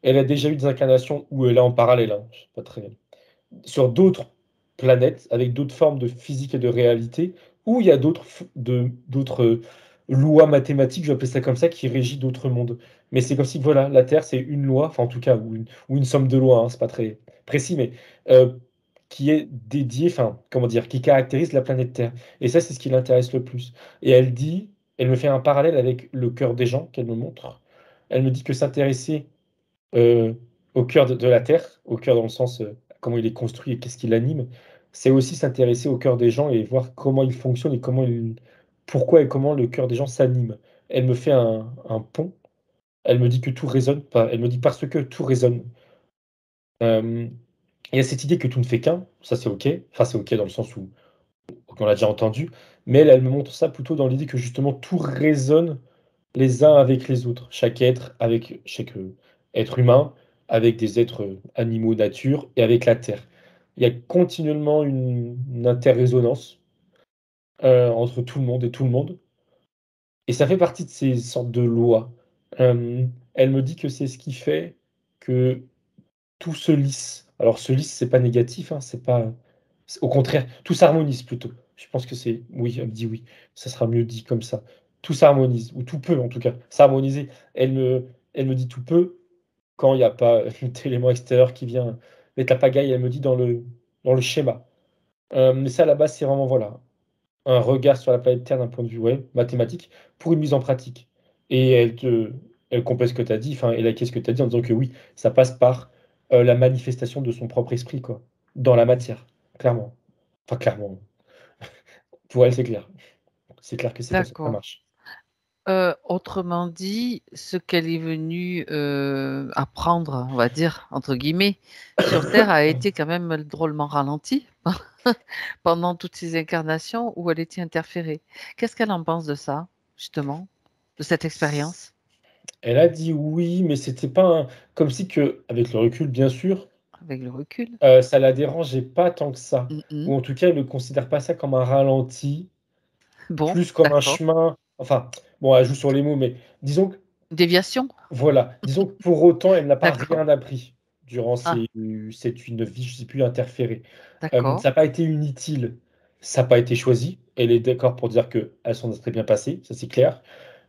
elle a déjà eu des incarnations où elle est en parallèle, hein, je sais pas très sur d'autres planètes, avec d'autres formes de physique et de réalité, où il y a d'autres lois mathématiques, je vais appeler ça comme ça, qui régit d'autres mondes. Mais c'est comme si, voilà, la Terre, c'est une loi, enfin, en tout cas, ou une somme de lois, hein, c'est pas très précis, mais qui est dédiée, enfin, comment dire? Qui caractérise la planète Terre et ça, c'est ce qui l'intéresse le plus et elle me fait un parallèle avec le cœur des gens qu'elle me montre. Elle me dit que s'intéresser Heu, au cœur de la terre, au cœur dans le sens, comment il est construit et qu'est-ce qui l'anime. C'est aussi s'intéresser au cœur des gens et voir comment ils fonctionnent et pourquoi et comment le cœur des gens s'anime. Elle me fait un pont, elle me dit que tout résonne, enfin, elle me dit: «Parce que tout résonne». Hem, il y a cette idée que tout ne fait qu'un, ça c'est OK, enfin c'est OK dans le sens où on l'a déjà entendu, mais elle me montre ça plutôt dans l'idée que justement tout résonne les uns avec les autres, chaque être avec chaque, être humain, avec des êtres, animaux, nature et avec la terre. Il y a continuellement une interrésonance, entre tout le monde et tout le monde et ça fait partie de ces sortes de lois. Elle me dit que c'est ce qui fait que tout se lisse. Alors se lisse, c'est pas négatif, hein, c'est pas au contraire, tout s'harmonise plutôt. Je pense que c'est oui, elle me dit: «Oui», ça sera mieux dit comme ça. Tout s'harmonise ou tout peut en tout cas s'harmoniser. Elle me dit: «Tout peut» quand il y a pas d'élément extérieur qui vient mettre la pagaille, elle me dit dans le schéma. Mais ça à la base, c'est vraiment voilà, un regard sur la planète Terre d'un point de vue, ouais, mathématique, pour une mise en pratique et elle complète ce que tu as dit, enfin, elle acquiert ce que tu as dit en disant que oui, ça passe par, la manifestation de son propre esprit, quoi, dans la matière, clairement. Enfin clairement, pour elle, c'est clair. C'est clair que c'est comme ça que ça D'accord. marche. Autrement dit, ce qu'elle est venue, «apprendre», on va dire, entre guillemets, sur terre a été quand même drôlement ralenti pendant toutes ces incarnations où elle était interférée. Qu'est-ce qu'elle en pense de ça, justement, de cette expérience? Elle a dit oui, mais c'était pas un comme si que, avec le recul, bien sûr, Avec le recul? ça la dérangeait pas tant que ça Mmh mh. ou en tout cas, elle ne considère pas ça comme un ralenti, Bon, plus comme un d'accord. chemin enfin, bon, elle joue sur les mots, mais disons que Déviation? voilà, disons que pour autant, elle n'a pas D'accord. rien appris durant Ah, cette une vie, je sais plus, interférée. d'accord. Ça a pas été inutile, ça a pas été choisi. Elle est d'accord pour dire qu'elle s'en est très bien passée, ça c'est clair,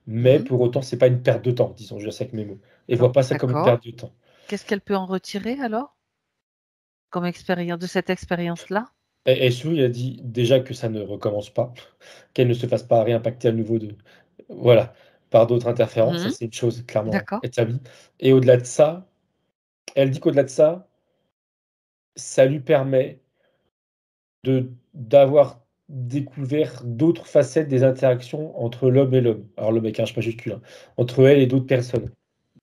mais Mmh. pour autant, c'est pas une perte de temps, disons, je vais avec mes mots. Elle Donc voit pas ça comme une d'accord. perte de temps. Qu'est-ce qu'elle peut en retirer alors, comme expérience de cette expérience-là? Et Sue a dit déjà que ça ne recommence pas, qu'elle ne se fasse pas réimpacter à nouveau voilà, par d'autres interférences, ça Mmh. c'est une chose clairement D'accord. établie et au-delà de ça, elle dit qu'au-delà de ça, ça lui permet d'avoir découvert d'autres facettes des interactions entre l'homme et l'homme. Alors l'homme avec un H majuscule, hein, entre elle et d'autres personnes.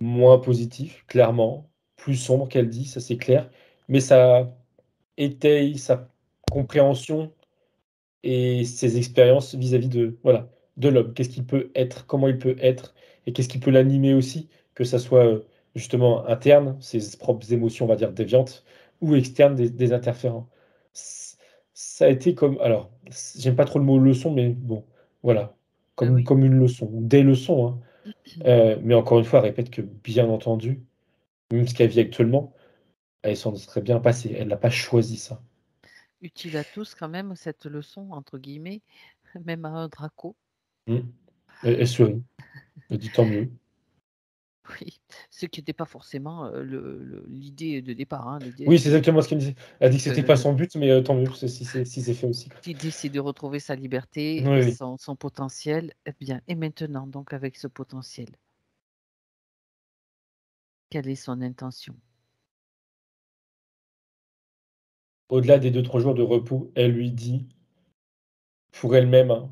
Moins positif, clairement, plus sombre qu'elle dit, ça c'est clair, mais ça étaye sa compréhension et ses expériences vis-à-vis de l'homme. Qu'est-ce qu'il peut être? Comment il peut être? Et qu'est-ce qui peut l'animer aussi? Que ça soit, justement internes, ses propres émotions, on va dire, déviantes, ou externes, des interférents. Ça a été comme... Alors, j'aime pas trop le mot leçon, mais bon, voilà, Oui. comme une leçon, des leçons, hein. Mais encore une fois, répète que, bien entendu, même ce qu'elle vit actuellement, elle s'en serait bien passée. Elle n'a pas choisi ça. Utile à tous quand même cette leçon, entre guillemets, même à un Draco. Mm. Elle sourit. Elle dit tant mieux. Oui, ce qui n'était pas forcément l'idée de départ. Hein. Oui, c'est exactement ce qu'elle me disait. Elle a dit que c'était pas Euh, son but, mais tant mieux, si c'est fait aussi. L'idée, c'est de retrouver sa liberté Oui, et oui. son potentiel. Eh bien, et maintenant, donc, avec ce potentiel, quelle est son intention? Au-delà des 2-3 jours de repos, elle lui dit, pour elle-même, hein,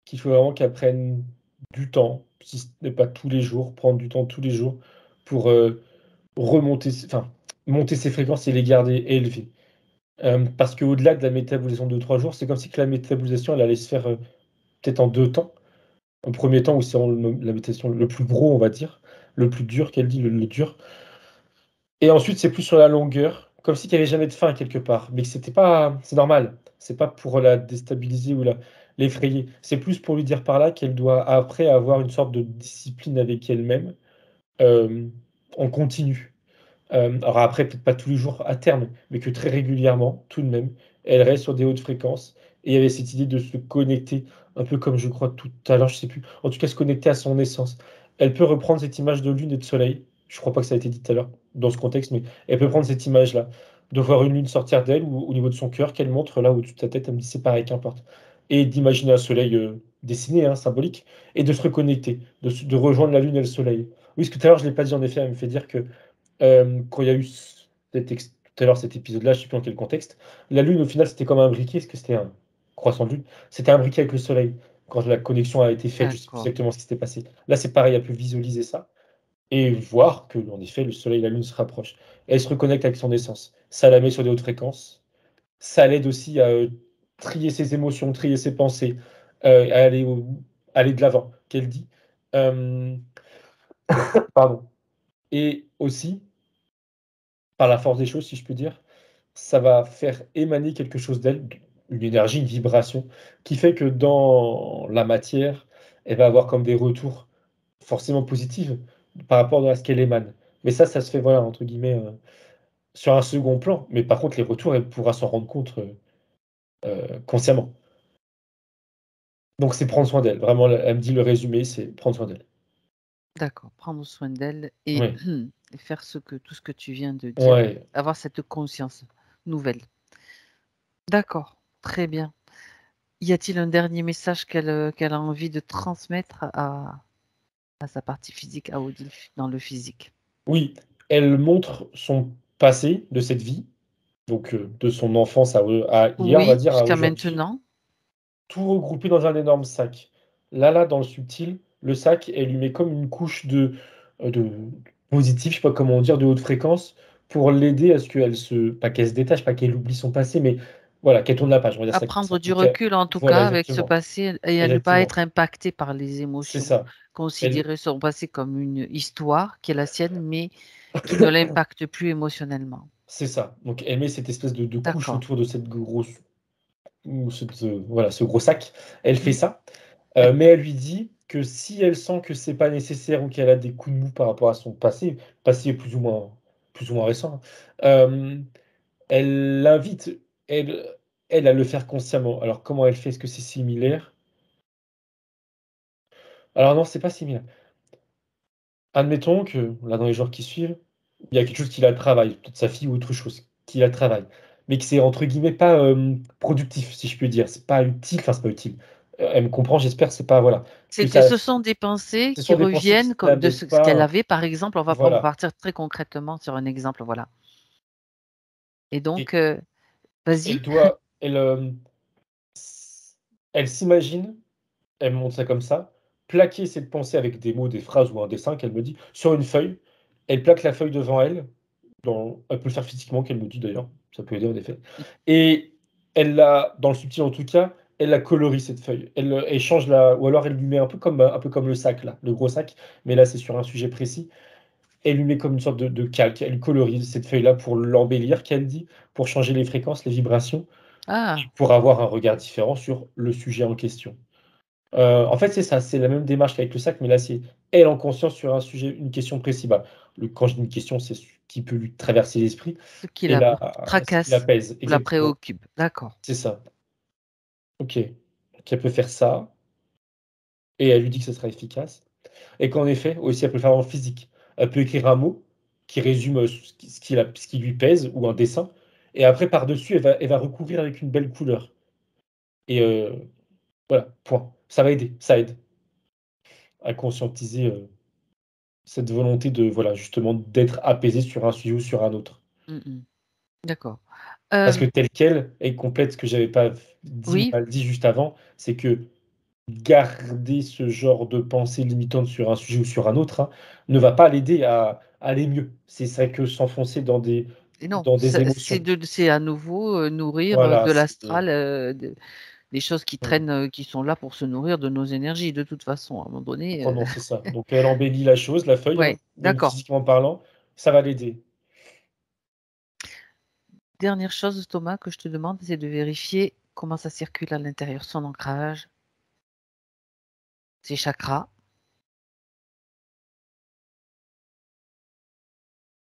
qu'il faut vraiment qu'elle prenne du temps, si ce n'est pas tous les jours, prendre du temps tous les jours pour remonter, enfin, monter ses fréquences et les garder élevées. Parce qu'au-delà de la métabolisation de 2-3 jours, c'est comme si que la métabolisation, elle allait se faire peut-être en 2 temps. Un premier temps où c'est la méditation le plus gros, on va dire, le plus dur, qu'elle dit, le dur. Et ensuite, c'est plus sur la longueur, comme si qu'il n'y avait jamais de fin quelque part. Mais que c'était pas. C'est normal. C'est pas pour la déstabiliser ou l'effrayer. C'est plus pour lui dire par là qu'elle doit après avoir une sorte de discipline avec elle-même euh, en continu. Alors après, peut-être pas tous les jours à terme, mais que très régulièrement, tout de même, elle reste sur des hautes fréquences. Et il y avait cette idée de se connecter, un peu comme je crois tout à l'heure, je sais plus. En tout cas, se connecter à son essence. Elle peut reprendre cette image de lune et de soleil. Je crois pas que ça a été dit tout à l'heure dans ce contexte, mais elle peut prendre cette image-là, de voir une lune sortir d'elle ou au niveau de son cœur, qu'elle montre là au-dessus de sa tête. Elle me dit c'est pareil, qu'importe. Et d'imaginer un soleil dessiné, hein, symbolique, et de se reconnecter, de rejoindre la lune et le soleil. Oui, parce que tout à l'heure, je ne l'ai pas dit en effet, elle me fait dire que quand il y a eu tout à l'heure cet épisode-là, je ne sais plus dans quel contexte, la Lune, au final, c'était comme un briquet, est-ce que c'était un croissant de Lune? C'était un briquet avec le Soleil. Quand la connexion a été faite, je ne sais plus D'accord, exactement ce qui s'était passé. Là, c'est pareil, elle peut visualiser ça et voir que, en effet, le Soleil et la Lune se rapprochent. Et elle se reconnecte avec son essence. Ça la met sur des hautes fréquences. Ça l'aide aussi à trier ses émotions, trier ses pensées, à aller de l'avant, qu'elle dit. Euh, Pardon. Et aussi, par la force des choses, si je peux dire, ça va faire émaner quelque chose d'elle, une énergie, une vibration, qui fait que dans la matière, elle va avoir comme des retours forcément positifs par rapport à ce qu'elle émane. Mais ça se fait, voilà, entre guillemets, sur un second plan. Mais par contre, les retours, elle pourra s'en rendre compte consciemment. Donc c'est prendre soin d'elle. Vraiment, elle me dit le résumé, c'est prendre soin d'elle. d'accord. Prendre soin d'elle et Oui, faire tout ce que tu viens de dire, ouais, avoir cette conscience nouvelle. D'accord, très bien. Y a-t-il un dernier message qu'elle a envie de transmettre à sa partie physique, à Odile, dans le physique? oui. Elle montre son passé de cette vie, donc de son enfance à hier, on va Oui, dire, à jusqu'à aujourd'hui, maintenant. tout regroupé dans un énorme sac. Là, dans le subtil, le sac, elle lui met comme une couche de positif, je sais pas comment dire, de haute fréquence, pour l'aider à ce qu'elle se, pas qu'elle se détache, pas qu'elle oublie son passé, mais voilà, qu'elle tourne la page, on va dire À ça comme ça. prendre du Donc, recul, en tout voilà, cas, avec ce exactement. passé et à ne pas Exactement. être impacté par les C'est émotions. ça. Elle, Considérer son passé comme une histoire qui est la sienne, mais qui ne l'impacte plus émotionnellement. c'est ça. Donc, elle met cette espèce de couche D'accord. autour de cette grosse, ou voilà, ce gros sac. Elle fait Mhm. ça. Mais elle lui dit que si elle sent que c'est pas nécessaire ou qu'elle a des coups de mou par rapport à son passé plus ou moins récent, hein, elle l'invite, elle, elle, à le faire consciemment. Alors comment elle fait? Est-ce que c'est similaire? Alors non, c'est pas similaire. Admettons que là, dans les jours qui suivent, il y a quelque chose qui la travaille, peut-être sa fille ou autre chose qui la travaille, mais que c'est entre guillemets pas productif, si je peux dire. C'est pas utile, enfin c'est pas utile. Elle me comprend, j'espère. C'est pas voilà. Que ça, Ce sont des pensées ce qui sont des pensées qui reviennent de n'amènent ce qu'elle pas. avait, par exemple. On va Voilà. partir très concrètement sur un exemple, voilà. Et Et donc, vas-y. elle doit, elle s'imagine, elle montre ça comme ça, plaquer cette pensée avec des mots, des phrases ou un dessin qu'elle me dit sur une feuille. Elle plaque la feuille devant elle. Elle peut le faire physiquement, qu'elle me dit d'ailleurs. Ça peut aider en effet. Et elle l'a, dans le subtil en tout cas, elle la colorie cette feuille. Elle change la, ou alors elle lui met un peu comme le sac là, le gros sac. Mais là c'est sur un sujet précis. Elle lui met comme une sorte de calque. Elle colorise cette feuille-là pour l'embellir, qu'elle dit, pour changer les fréquences, les vibrations, Ah, pour avoir un regard différent sur le sujet en question. En fait, c'est ça, c'est la même démarche qu'avec le sac, mais là, c'est elle en conscience sur un sujet, une question précise. Bah, quand je dis une question, c'est ce qui peut lui traverser l'esprit ce qui et la là, ce qui tracasse l'apaise. ou la Exactement, préoccupe. D'accord. c'est ça. OK. Donc elle peut faire ça et elle lui dit que ce sera efficace et qu'en effet, aussi, elle peut le faire en physique. Elle peut écrire un mot qui résume, ce qui lui pèse ou un dessin et après par-dessus, elle va recouvrir avec une belle couleur et voilà, point. Ça va aider, ça aide à conscientiser, cette volonté de, voilà, justement, d'être apaisé sur un sujet ou sur un autre. Mmh. D'accord. Parce que Hem, tel quel et complète ce que j'avais pas dit ou oui, mal dit juste avant, c'est que garder ce genre de pensée limitante sur un sujet ou sur un autre, hein, ne va pas l'aider à aller mieux. C'est ça que s'enfoncer et non, dans des c'est émotions. c'est à nouveau, nourrir, Voilà, de c'est, l'astral, des choses qui mmh, traînent, qui sont là pour se nourrir de nos énergies de toute façon, à un moment donné, non, non, c'est ça. Donc elle embellit la chose, la feuille, hein, ouais, même d'accord. physiquement parlant, ça va l'aider. Dernière chose, Thomas, que je te demande, c'est de vérifier comment ça circule à l'intérieur, son ancrage, ses chakras.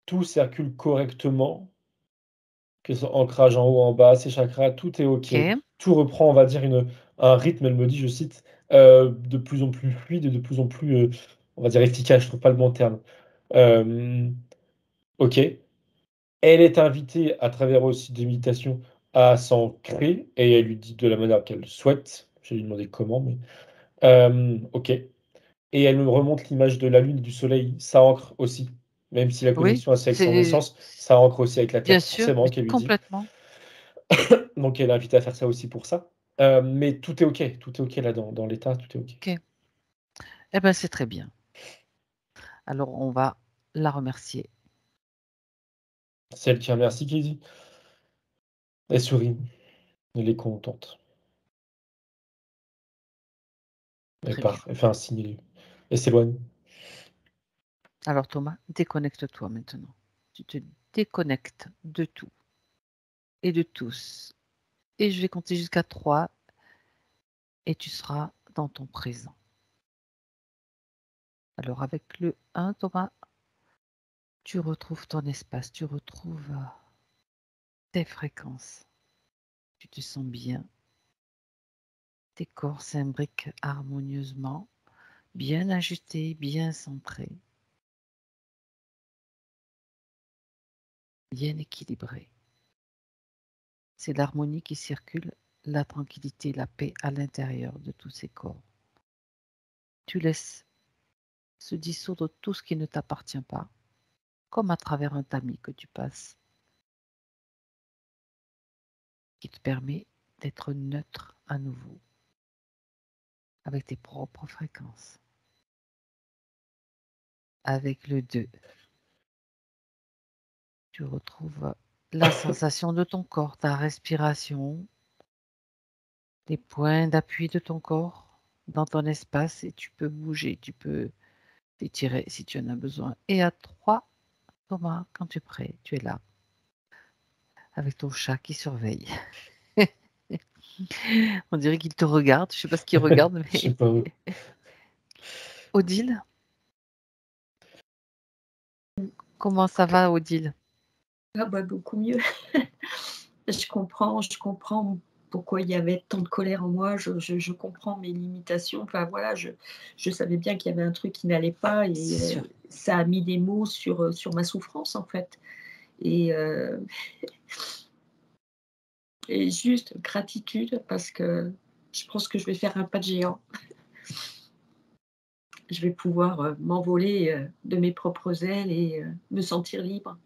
Tout circule correctement. Que ce soit ancrage en haut, en bas, ses chakras, tout est OK. OK. Tout reprend, on va dire, un rythme, elle me dit, je cite, de plus en plus fluide et de plus en plus, on va dire efficace, je trouve pas le bon terme. OK. Elle est invitée à travers aussi des méditations à s'ancrer et elle lui dit de la manière qu'elle souhaite. Je vais lui demander comment, mais OK et elle me remonte l'image de la lune et du soleil, ça ancre aussi. Même si la Oui, connexion, c'est avec son c'est essence, ça ancre aussi avec la bien terre sûr, forcément mais qu'elle lui dit. complètement. Donc elle est invitée à faire ça aussi pour ça. Mais tout est OK là dans l'état, tout est OK. OK. Eh ben, c'est très bien. Alors on va la remercier. C'est elle qui remercie qui dit. Elle sourit, elle est contente. Elle Très bien. part, elle fait un signe, elle s'éloigne. Alors Thomas, déconnecte-toi maintenant. Tu te déconnectes de tout et de tous. Et je vais compter jusqu'à 3 et tu seras dans ton présent. Alors avec le 1, Thomas, tu retrouves ton espace, tu retrouves tes fréquences. Tu te sens bien. Tes corps s'imbriquent harmonieusement, bien ajustés, bien centrés, bien équilibrés. C'est l'harmonie qui circule, la tranquillité, la paix à l'intérieur de tous ces corps. Tu laisses se dissoudre tout ce qui ne t'appartient pas, comme à travers un tamis que tu passes, qui te permet d'être neutre à nouveau, avec tes propres fréquences. Avec le 2, tu retrouves la sensation de ton corps, ta respiration, les points d'appui de ton corps dans ton espace et tu peux bouger, tu peux t'étirer si tu en as besoin. Et à 3, Thomas, quand tu es prêt, tu es là, avec ton chat qui surveille. On dirait qu'il te regarde, je ne sais pas ce qu'il regarde, Je sais mais pas, Odile, comment ça va, Odile? Ah bah, beaucoup mieux. Je comprends pourquoi il y avait tant de colère en moi, je comprends mes limitations. Enfin voilà, je savais bien qu'il y avait un truc qui n'allait pas et C'est sûr. ça a mis des mots sur ma souffrance, en fait et heu et juste gratitude parce que je pense que je vais faire un pas de géant. Je vais pouvoir, m'envoler, de mes propres ailes et me sentir libre.